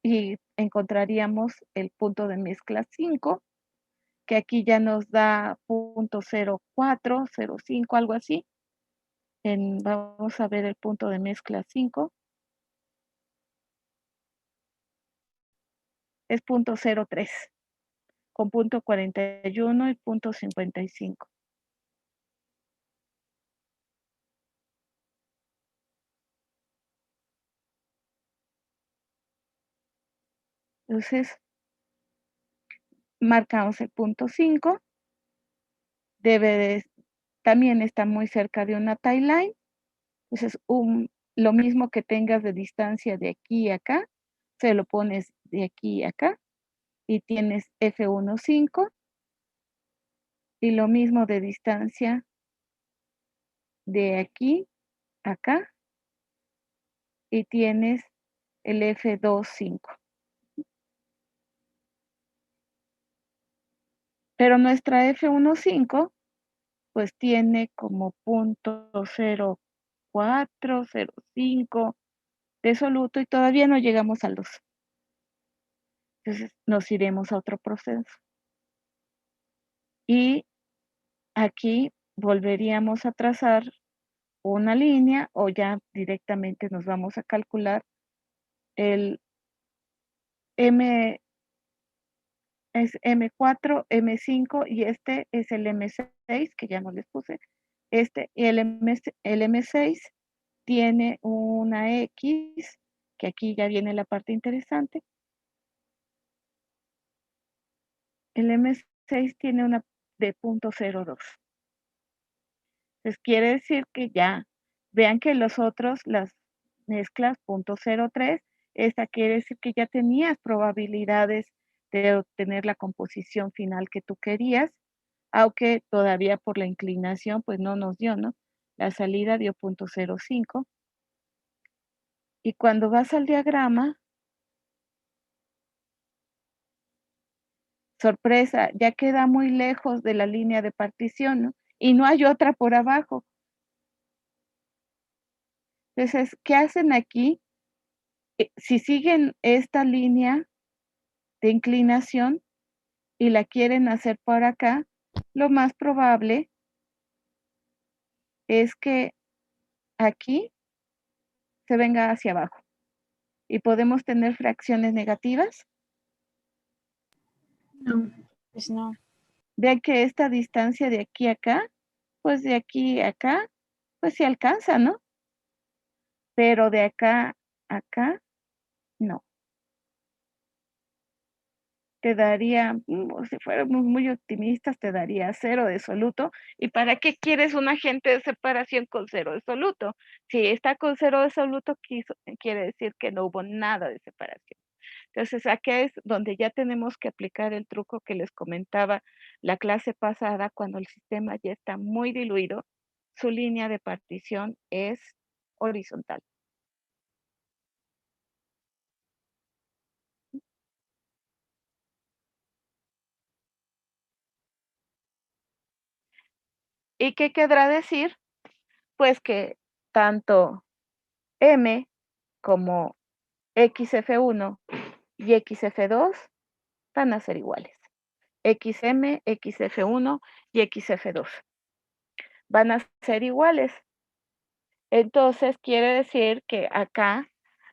y encontraríamos el punto de mezcla 5, que aquí ya nos da 0.04, 0.5, algo así. Vamos a ver el punto de mezcla 5. Es 0.03, con 0.41 y 0.55. Entonces, marcamos el punto 5. También está muy cerca de una tie line. Entonces, lo mismo que tengas de distancia de aquí a acá, se lo pones de aquí a acá y tienes F1,5. Y lo mismo de distancia de aquí a acá y tienes el F2,5. Pero nuestra F1,5 pues tiene como 0.04, 0.5 de soluto y todavía no llegamos al 2. Entonces nos iremos a otro proceso. Y aquí volveríamos a trazar una línea o ya directamente nos vamos a calcular el M es M4, M5 y este es el M6 que ya no les puse. Y el M6 tiene una X, que aquí ya viene la parte interesante. El M6 tiene una de 0.02. Entonces quiere decir que ya, vean que los otros, las mezclas 0.03, esta quiere decir que ya tenías probabilidades de obtener la composición final que tú querías, aunque todavía por la inclinación pues no nos dio, ¿no? La salida dio 0.05. Y cuando vas al diagrama, sorpresa, ya queda muy lejos de la línea de partición, ¿no? Y no hay otra por abajo. Entonces, ¿qué hacen aquí? Si siguen esta línea de inclinación y la quieren hacer por acá, lo más probable es que aquí se venga hacia abajo. Y podemos tener fracciones negativas. No. Pues no. Vean que esta distancia de aquí a acá, pues de aquí a acá, pues se alcanza, ¿no? Pero de acá a acá, no. Te daría, si fuéramos muy optimistas, te daría 0 de soluto. ¿Y para qué quieres un agente de separación con 0 de soluto? Si está con 0 de soluto, quiere decir que no hubo nada de separación. Entonces, aquí es donde ya tenemos que aplicar el truco que les comentaba la clase pasada, cuando el sistema ya está muy diluido, su línea de partición es horizontal. ¿Y qué querrá decir? Pues que tanto M como XF1 y XF2 van a ser iguales. XM, XF1 y XF2 van a ser iguales. Entonces, quiere decir que acá,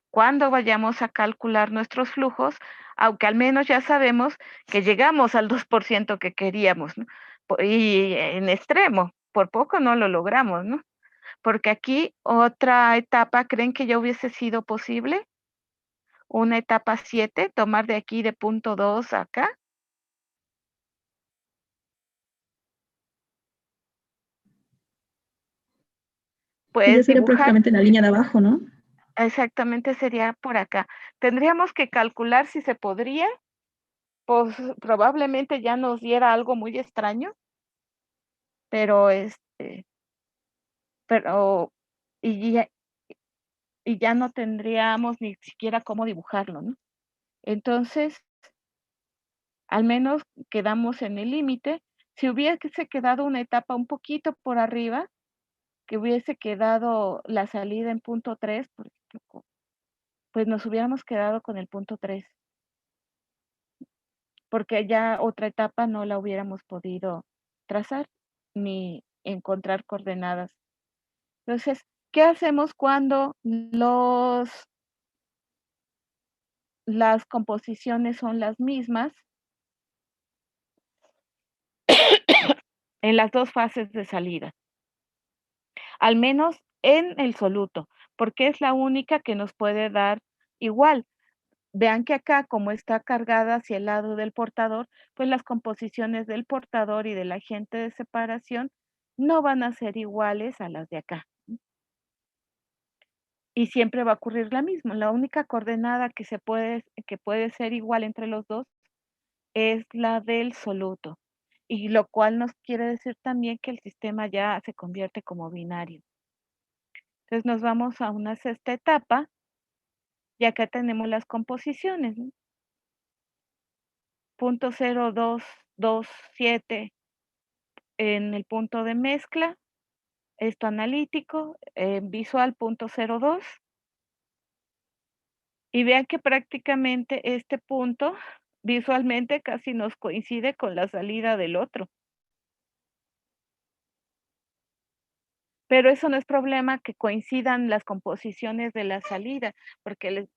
cuando vayamos a calcular nuestros flujos, aunque al menos ya sabemos que llegamos al 2% que queríamos, ¿no? Y en extremo, por poco no lo logramos, ¿no? Porque aquí otra etapa, ¿creen que ya hubiese sido posible? Una etapa 7, tomar de aquí de punto 2 acá. Ya Pues sería dibujar, prácticamente la línea de abajo, ¿no? exactamente sería por acá. Tendríamos que calcular si se podría, pues probablemente ya nos diera algo muy extraño, pero pero, y ya, y ya no tendríamos ni siquiera cómo dibujarlo, ¿no? Entonces, al menos quedamos en el límite. Si hubiese quedado una etapa un poquito por arriba, que hubiese quedado la salida en punto 3, por ejemplo, pues nos hubiéramos quedado con el punto 3, porque ya otra etapa no la hubiéramos podido trazar ni encontrar coordenadas. Entonces, ¿qué hacemos cuando las composiciones son las mismas en las dos fases de salida? Al menos en el soluto, porque es la única que nos puede dar igual. Vean que acá, como está cargada hacia el lado del portador, pues las composiciones del portador y del agente de separación no van a ser iguales a las de acá. Y siempre va a ocurrir la misma. La única coordenada que puede ser igual entre los dos es la del soluto. Y lo cual nos quiere decir también que el sistema ya se convierte como binario. Entonces nos vamos a una sexta etapa y acá tenemos las composiciones, ¿no? 0.0227 en el punto de mezcla, esto analítico, visual 0.02. Y vean que prácticamente este punto visualmente casi nos coincide con la salida del otro. Pero eso no es problema que coincidan las composiciones de la salida, porque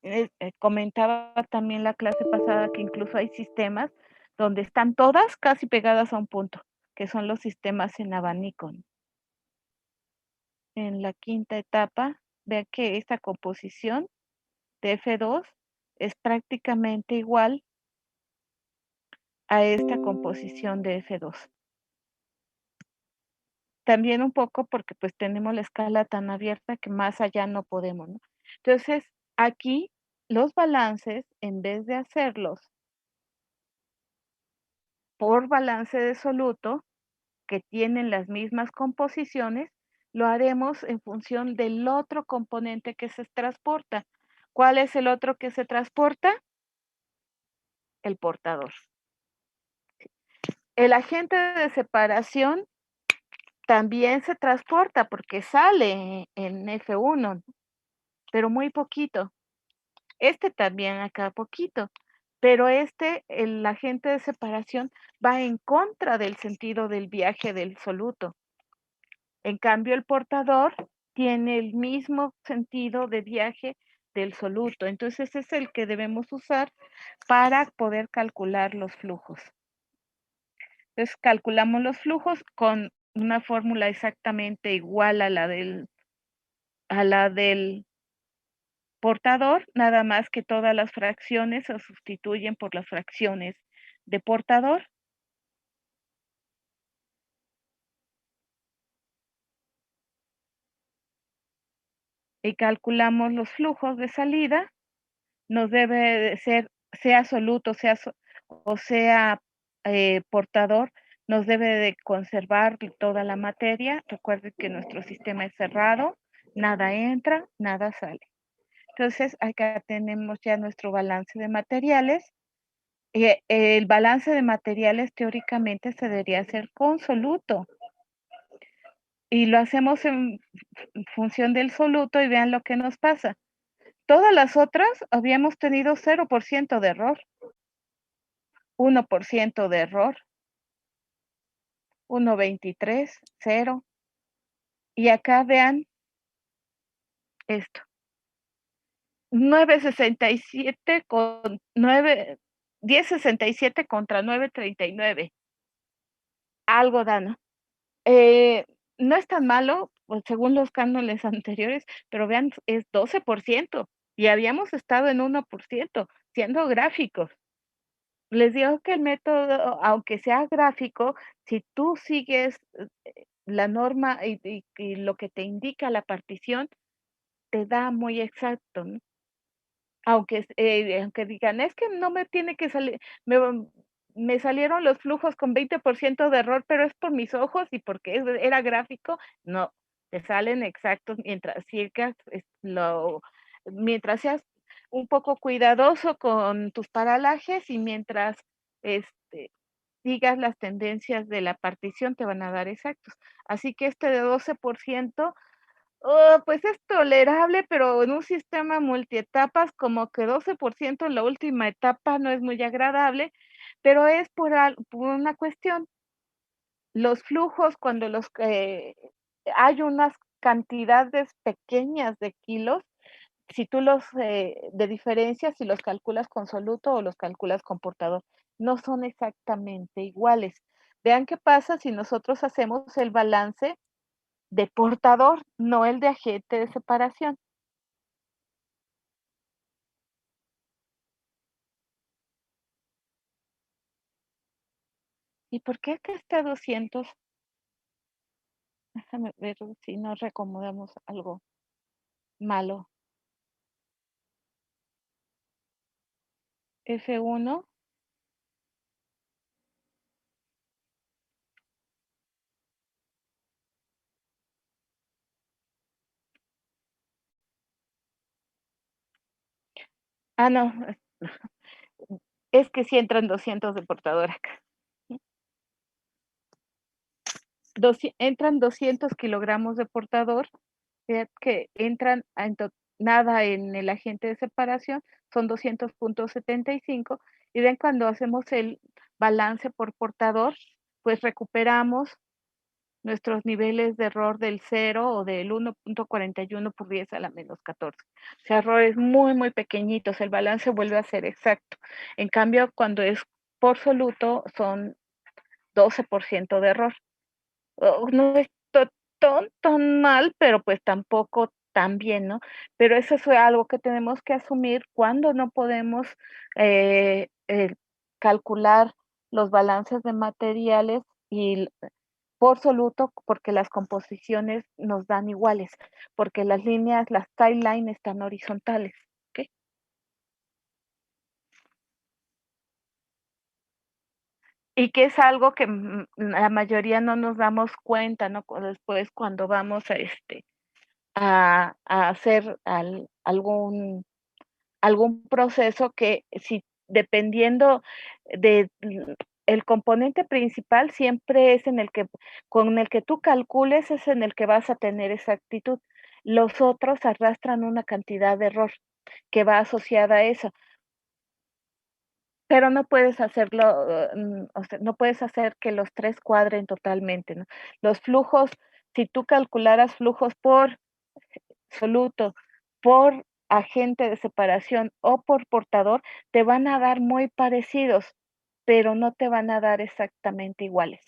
comentaba también la clase pasada que incluso hay sistemas donde están todas casi pegadas a un punto, que son los sistemas en abanico. En la quinta etapa, vea que esta composición de F2 es prácticamente igual a esta composición de F2. También un poco porque pues tenemos la escala tan abierta que más allá no podemos, ¿no? Entonces, aquí los balances, en vez de hacerlos por balance de soluto, que tienen las mismas composiciones, lo haremos en función del otro componente que se transporta. ¿Cuál es el otro que se transporta? El portador. El agente de separación también se transporta porque sale en F1, pero muy poquito. Este también acá poquito, pero el agente de separación va en contra del sentido del viaje del soluto. En cambio, el portador tiene el mismo sentido de viaje del soluto. Entonces, es el que debemos usar para poder calcular los flujos. Entonces, calculamos los flujos con una fórmula exactamente igual a la del portador, nada más que todas las fracciones se sustituyen por las fracciones de portador. Y calculamos los flujos de salida. Nos debe de ser, sea soluto, o sea portador, nos debe de conservar toda la materia. Recuerden que nuestro sistema es cerrado, nada entra, nada sale. Entonces, acá tenemos ya nuestro balance de materiales. El balance de materiales teóricamente se debería hacer con soluto. Y lo hacemos en función del soluto y vean lo que nos pasa. Todas las otras habíamos tenido 0% de error, 1% de error, 1.23, 0. Y acá vean esto. 9.67 con 10.67 contra 9.39. Algo da, ¿no? No es tan malo, pues, según los cánones anteriores, pero vean, es 12% y habíamos estado en 1%, siendo gráficos. Les digo que el método, aunque sea gráfico, si tú sigues la norma y lo que te indica la partición, te da muy exacto, ¿no? Aunque digan, es que no me tiene que salir, me salieron los flujos con 20% de error, pero es por mis ojos y porque era gráfico. No, te salen exactos mientras seas un poco cuidadoso con tus paralajes y mientras sigas las tendencias de la partición, te van a dar exactos. Así que de 12%, pues es tolerable, pero en un sistema multietapas, como que 12% en la última etapa no es muy agradable, pero es por una cuestión. Los flujos, cuando hay unas cantidades pequeñas de kilos, si tú de diferencia, si los calculas con soluto o los calculas con portador, no son exactamente iguales. Vean qué pasa si nosotros hacemos el balance de portador, no el de agente de separación. ¿Y por qué acá está 200? Déjame ver si nos reacomodamos algo malo. F1. Ah, no. Es que sí entran 200 de portador acá. Entran 200 kilogramos de portador, que entran nada en el agente de separación, son 200.75 Y ven, cuando hacemos el balance por portador, pues recuperamos nuestros niveles de error del 0 o del 1.41 por 10 a la menos 14. O sea, errores muy, muy pequeñitos, el balance vuelve a ser exacto. En cambio, cuando es por soluto, son 12% de error. No es tan mal, pero pues tampoco tan bien, ¿no? Pero eso es algo que tenemos que asumir cuando no podemos calcular los balances de materiales y por soluto, porque las composiciones nos dan iguales, porque las líneas, las timelines están horizontales. ¿Ok? Y que es algo que la mayoría no nos damos cuenta, ¿no? Después cuando vamos a hacer algún proceso que si dependiendo de el componente principal siempre es con el que tú calcules, es en el que vas a tener exactitud. Los otros arrastran una cantidad de error que va asociada a eso, pero no puedes hacerlo, o sea, no puedes hacer que los 3 cuadren totalmente, ¿no? Los flujos, si tú calcularas flujos por soluto, por agente de separación o por portador, te van a dar muy parecidos, pero no te van a dar exactamente iguales.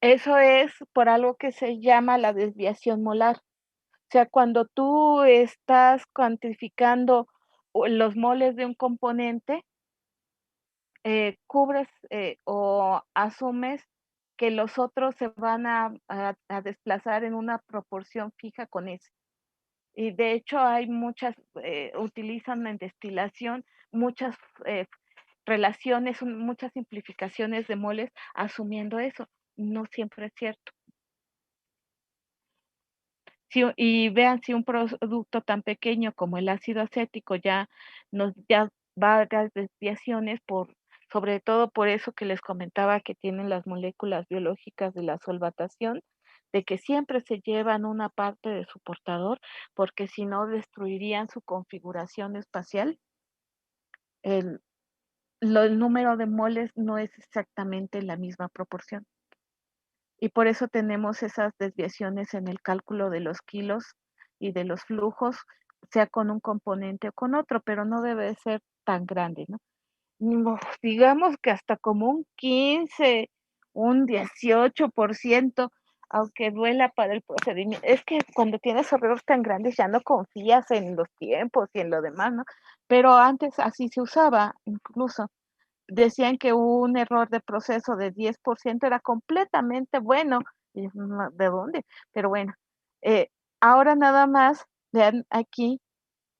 Eso es por algo que se llama la desviación molar. O sea, cuando tú estás cuantificando los moles de un componente, cubres o asumes que los otros se van a desplazar en una proporción fija con ese. Y de hecho hay muchas, utilizan en destilación muchas relaciones, muchas simplificaciones de moles asumiendo eso. No siempre es cierto. Y vean, si un producto tan pequeño como el ácido acético ya va a dar desviaciones sobre todo por eso que les comentaba que tienen las moléculas biológicas de la solvatación, de que siempre se llevan una parte de su portador, porque si no destruirían su configuración espacial. El, el número de moles no es exactamente la misma proporción. Y por eso tenemos esas desviaciones en el cálculo de los kilos y de los flujos, sea con un componente o con otro, pero no debe ser tan grande, ¿no? No, digamos que hasta como un 15, un 18%, aunque duela para el procedimiento. Es que cuando tienes errores tan grandes ya no confías en los tiempos y en lo demás, ¿no? Pero antes así se usaba, incluso decían que un error de proceso de 10% era completamente bueno. Y ¿de dónde? Pero bueno, ahora nada más, vean aquí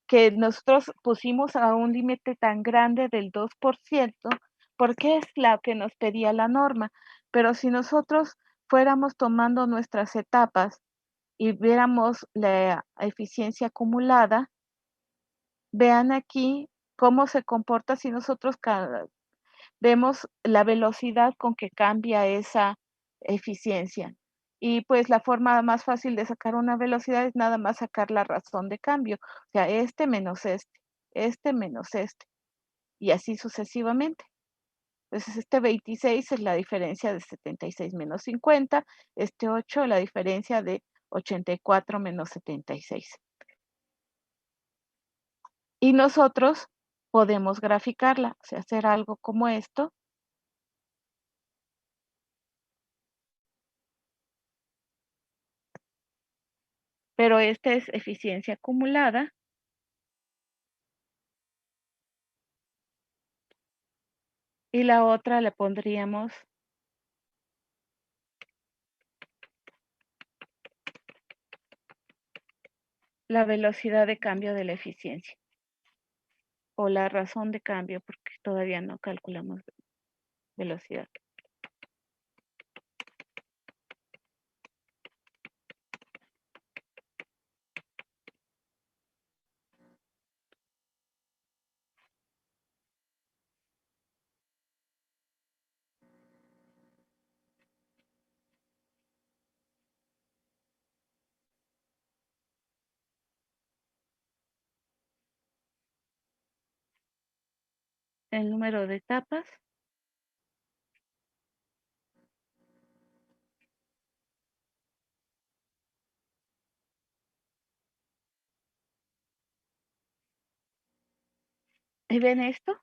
que nosotros pusimos a un límite tan grande del 2%, porque es la que nos pedía la norma. Pero si nosotros fuéramos tomando nuestras etapas y viéramos la eficiencia acumulada, vean aquí cómo se comporta si nosotros vemos la velocidad con que cambia esa eficiencia. Y pues la forma más fácil de sacar una velocidad es nada más sacar la razón de cambio. O sea, este menos este, y así sucesivamente. Entonces, este 26 es la diferencia de 76 menos 50, este 8 la diferencia de 84 menos 76. Y nosotros podemos graficarla, o sea, hacer algo como esto. Pero esta es eficiencia acumulada. Y la otra le pondríamos la velocidad de cambio de la eficiencia. O la razón de cambio, porque todavía no calculamos velocidad. el número de etapas. ¿Y ven esto?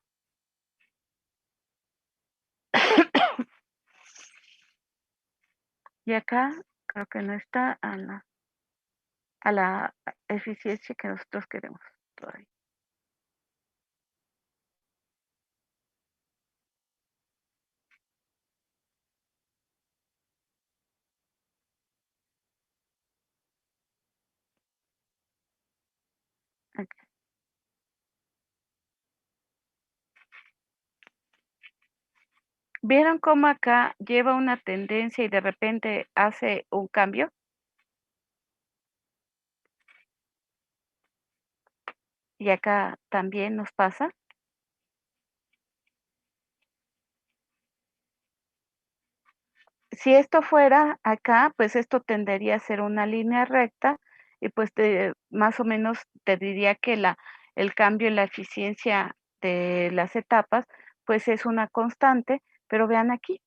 Y acá creo que no está a la eficiencia que nosotros queremos todavía. Aquí. ¿Vieron cómo acá lleva una tendencia y de repente hace un cambio? Y acá también nos pasa. Si esto fuera acá, pues esto tendería a ser una línea recta y pues más o menos te diría que el cambio en la eficiencia de las etapas, pues es una constante, pero vean aquí.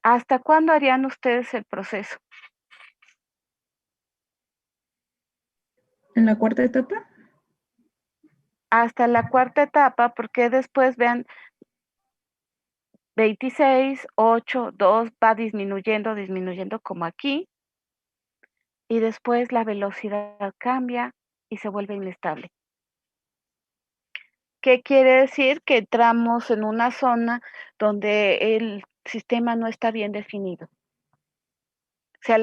¿Hasta cuándo harían ustedes el proceso? ¿En la cuarta etapa? Hasta la cuarta etapa, porque después vean 26, 8, 2, va disminuyendo como aquí, y después la velocidad cambia y se vuelve inestable. ¿Qué quiere decir? Que entramos en una zona donde el sistema no está bien definido. O sea,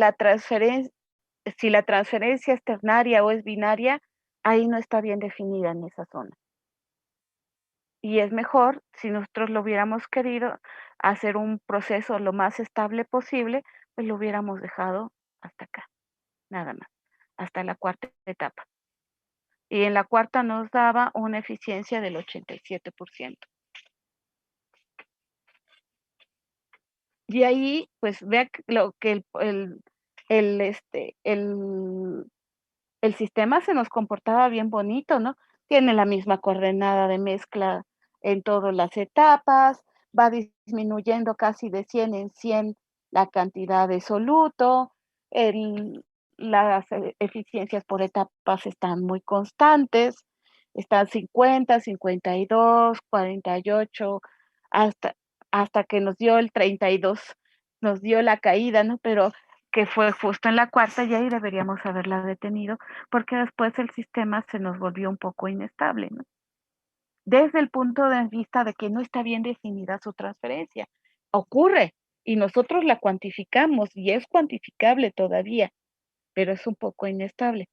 si la transferencia es ternaria o es binaria, ahí no está bien definida en esa zona. Y es mejor, si nosotros lo hubiéramos querido hacer un proceso lo más estable posible, pues lo hubiéramos dejado hasta acá, nada más, hasta la cuarta etapa. Y en la cuarta nos daba una eficiencia del 87%. Y ahí, pues, vea lo que el sistema se nos comportaba bien bonito, ¿no? Tiene la misma coordenada de mezcla en todas las etapas, va disminuyendo casi de 100 en 100 la cantidad de soluto, las eficiencias por etapas están muy constantes, están 50, 52, 48, hasta, hasta que nos dio el 32, nos dio la caída, ¿no? Pero que fue justo en la cuarta y ahí deberíamos haberla detenido porque después el sistema se nos volvió un poco inestable, ¿no? Desde el punto de vista de que no está bien definida su transferencia. Ocurre y nosotros la cuantificamos y es cuantificable todavía, pero es un poco inestable.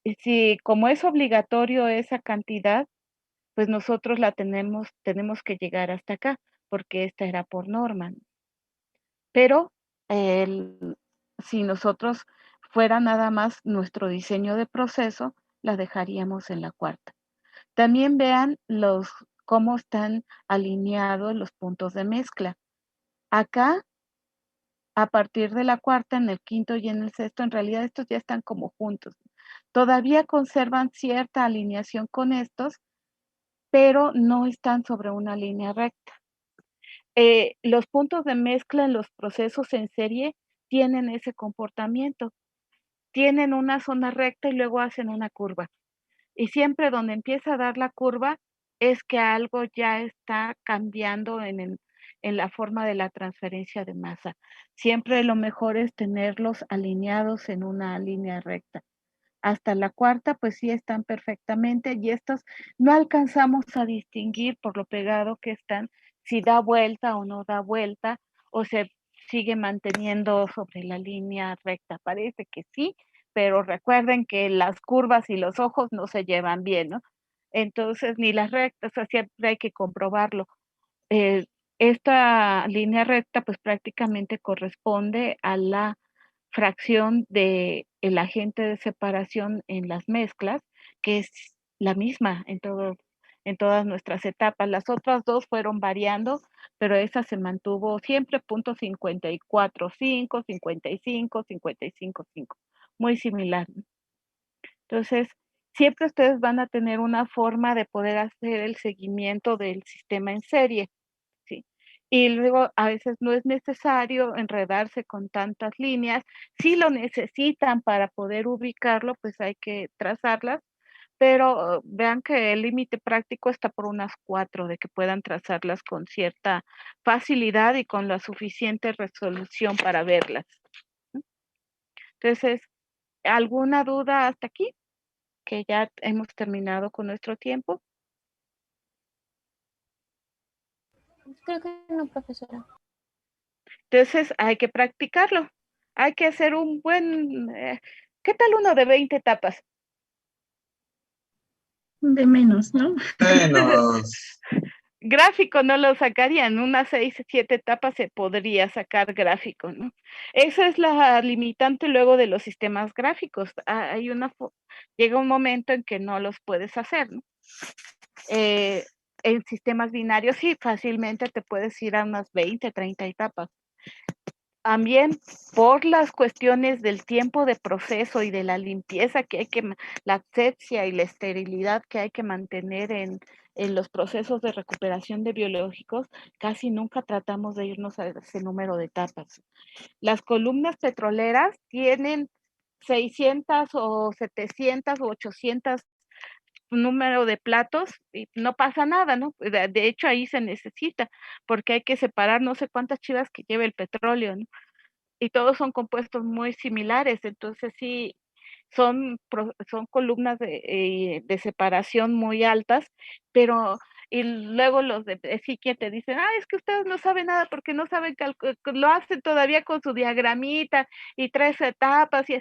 Y si como es obligatorio esa cantidad, pues nosotros tenemos que llegar hasta acá, porque esta era por norma, ¿no? Pero si nosotros fuera nada más nuestro diseño de proceso, la dejaríamos en la cuarta. También vean cómo están alineados los puntos de mezcla. Acá, a partir de la cuarta, en el quinto y en el sexto, en realidad estos ya están como juntos. Todavía conservan cierta alineación con estos, pero no están sobre una línea recta. Los puntos de mezcla en los procesos en serie tienen ese comportamiento. Tienen una zona recta y luego hacen una curva. Y siempre donde empieza a dar la curva es que algo ya está cambiando en la forma de la transferencia de masa. Siempre lo mejor es tenerlos alineados en una línea recta. Hasta la cuarta, pues sí están perfectamente y estos no alcanzamos a distinguir por lo pegado que están si da vuelta o no da vuelta o se sigue manteniendo sobre la línea recta. Parece que sí, pero recuerden que las curvas y los ojos no se llevan bien, ¿no? Entonces, ni las rectas, o sea, siempre hay que comprobarlo. Esta línea recta, pues prácticamente corresponde a la fracción del agente de separación en las mezclas, que es la misma en todas nuestras etapas. Las otras dos fueron variando, pero esa se mantuvo siempre punto 54.5, 55, 55.5, muy similar. Entonces, siempre ustedes van a tener una forma de poder hacer el seguimiento del sistema en serie, ¿sí? Y luego a veces no es necesario enredarse con tantas líneas. Si lo necesitan para poder ubicarlo, pues hay que trazarlas, pero vean que el límite práctico está por unas 4, de que puedan trazarlas con cierta facilidad y con la suficiente resolución para verlas. Entonces, ¿alguna duda hasta aquí? Que ya hemos terminado con nuestro tiempo. Creo que no, profesora. Entonces, hay que practicarlo. Hay que hacer un buen... ¿qué tal uno de 20 etapas? De menos, ¿no? Menos. Gráfico no lo sacarían, unas 6, 7 etapas se podría sacar gráfico, ¿no? Esa es la limitante luego de los sistemas gráficos. Hay llega un momento en que no los puedes hacer, ¿no? En sistemas binarios sí, fácilmente te puedes ir a unas 20, 30 etapas. También por las cuestiones del tiempo de proceso y de la limpieza que hay la asepsia y la esterilidad que hay que mantener en los procesos de recuperación de biológicos, casi nunca tratamos de irnos a ese número de etapas. Las columnas petroleras tienen 600 o 700 o 800 número de platos y no pasa nada, ¿no? De hecho, ahí se necesita, porque hay que separar no sé cuántas chivas que lleve el petróleo, ¿no? Y todos son compuestos muy similares, entonces sí, son columnas de separación muy altas, pero y luego los de que te dicen, es que ustedes no saben nada porque no saben lo hacen todavía con su diagramita y 3 etapas y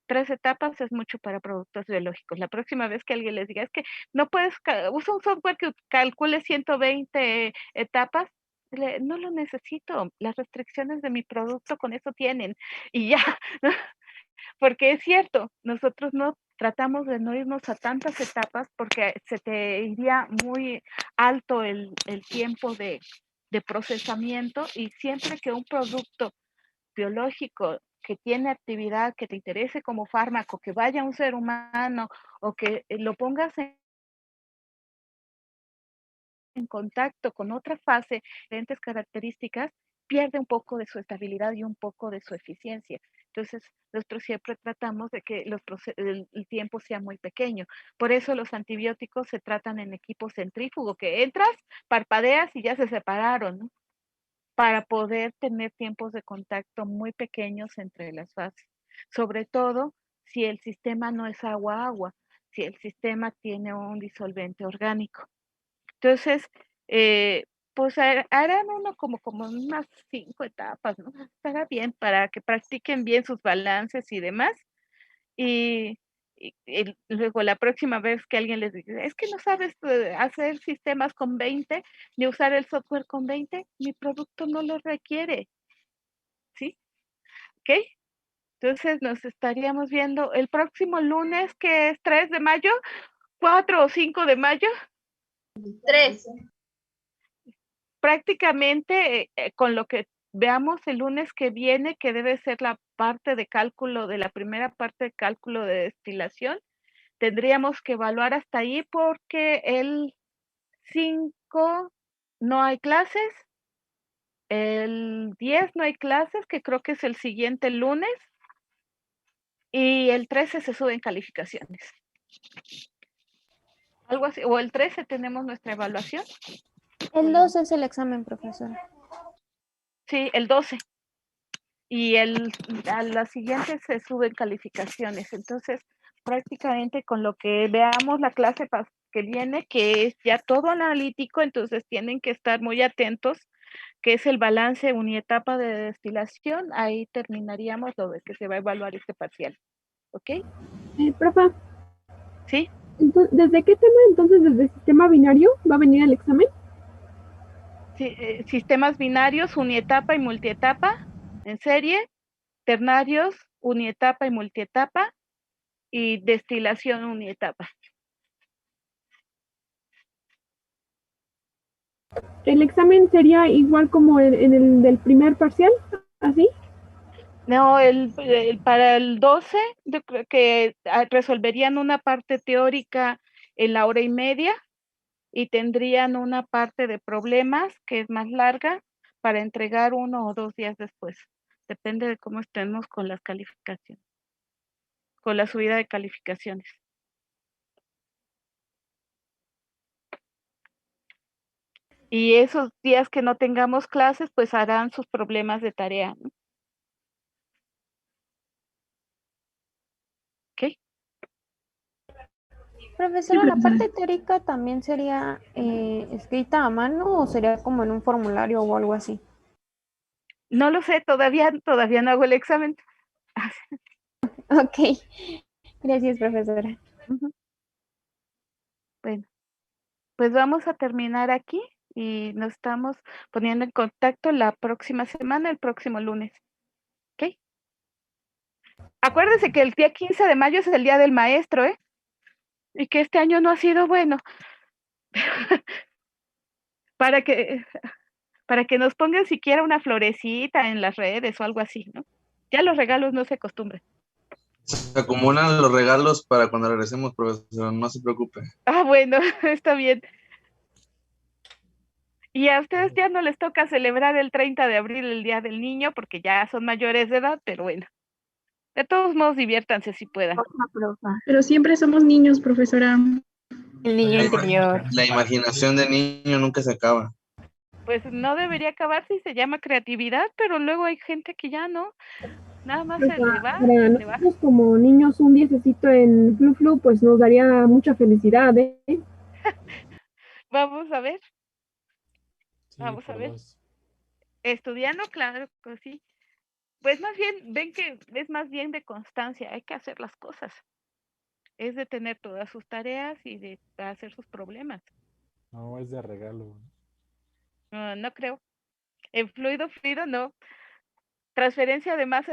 3 etapas es mucho para productos biológicos. La próxima vez que alguien les diga, es que no puedes, usa un software que calcule 120 etapas, no lo necesito, las restricciones de mi producto con eso tienen y ya, porque es cierto, nosotros no tratamos de no irnos a tantas etapas porque se te iría muy alto el tiempo de procesamiento y siempre que un producto biológico que tiene actividad, que te interese como fármaco, que vaya a un ser humano o que lo pongas en contacto con otra fase, diferentes características, pierde un poco de su estabilidad y un poco de su eficiencia. Entonces, nosotros siempre tratamos de que el tiempo sea muy pequeño. Por eso los antibióticos se tratan en equipo centrífugo, que entras, parpadeas y ya se separaron, ¿no? Para poder tener tiempos de contacto muy pequeños entre las fases. Sobre todo si el sistema no es agua-agua, si el sistema tiene un disolvente orgánico. Entonces, pues harán uno como unas 5 etapas, ¿no? Estará bien para que practiquen bien sus balances y demás. Y luego la próxima vez que alguien les diga, es que no sabes hacer sistemas con 20, ni usar el software con 20, mi producto no lo requiere, ¿sí? ¿Ok? Entonces nos estaríamos viendo el próximo lunes, que es 3 de mayo, 4 o 5 de mayo. 3. Prácticamente con lo que veamos el lunes que viene, que debe ser la parte de cálculo, de la primera parte de cálculo de destilación, tendríamos que evaluar hasta ahí porque el 5 no hay clases, el 10 no hay clases, que creo que es el siguiente lunes, y el 13 se suben calificaciones. Algo así, o el 13 tenemos nuestra evaluación. El 2 es el examen, profesora. Sí, el 12. Y a la siguiente se suben calificaciones. Entonces, prácticamente con lo que veamos la clase que viene, que es ya todo analítico, entonces tienen que estar muy atentos, que es el balance unietapa de destilación. Ahí terminaríamos lo de que se va a evaluar este parcial. ¿Ok? Profa, ¿Sí? ¿desde qué tema entonces, desde el sistema binario, va a venir el examen? Sí, sistemas binarios, unietapa y multietapa en serie, ternarios, unietapa y multietapa, y destilación unietapa. ¿El examen sería igual como en el del primer parcial? ¿Así? No, para el 12, yo creo que resolverían una parte teórica en la hora y media y tendrían una parte de problemas que es más larga para entregar 1 o 2 días después. Depende de cómo estemos con las calificaciones, con la subida de calificaciones. Y esos días que no tengamos clases, pues harán sus problemas de tarea, ¿no? ¿Ok? Profesora, Sí, ¿la profesora. parte teórica también sería escrita a mano o sería como en un formulario o algo así? No lo sé, todavía no hago el examen. Ok, gracias, profesora. Ujú. Bueno, pues vamos a terminar aquí y nos estamos poniendo en contacto la próxima semana, el próximo lunes. ¿Ok? Acuérdense que el día 15 de mayo es el Día del Maestro, ¿eh? Y que este año no ha sido bueno. para que nos pongan siquiera una florecita en las redes o algo así, ¿no? Ya los regalos no se acostumbran. Se acumulan los regalos para cuando regresemos, profesor, no se preocupe. Ah, bueno, está bien. Y a ustedes ya no les toca celebrar el 30 de abril, el Día del Niño, porque ya son mayores de edad, pero bueno. De todos modos, diviértanse si puedan. Pero siempre somos niños, profesora. El niño interior. La imaginación de niño nunca se acaba. Pues no debería acabar si se llama creatividad, pero luego hay gente que ya no. Nada más Pues se le va para y le va. nosotros como niños un diececito en Flu Flu, pues nos daría mucha felicidad, ¿eh? Vamos a ver, Sí, vamos a por ver. dos. Estudiando, claro que sí. Pues más bien, ven que es más bien de constancia, hay que hacer las cosas. Es de tener todas sus tareas y de hacer sus problemas. No, es de regalo. No, no creo. En fluido, no. Transferencia de masa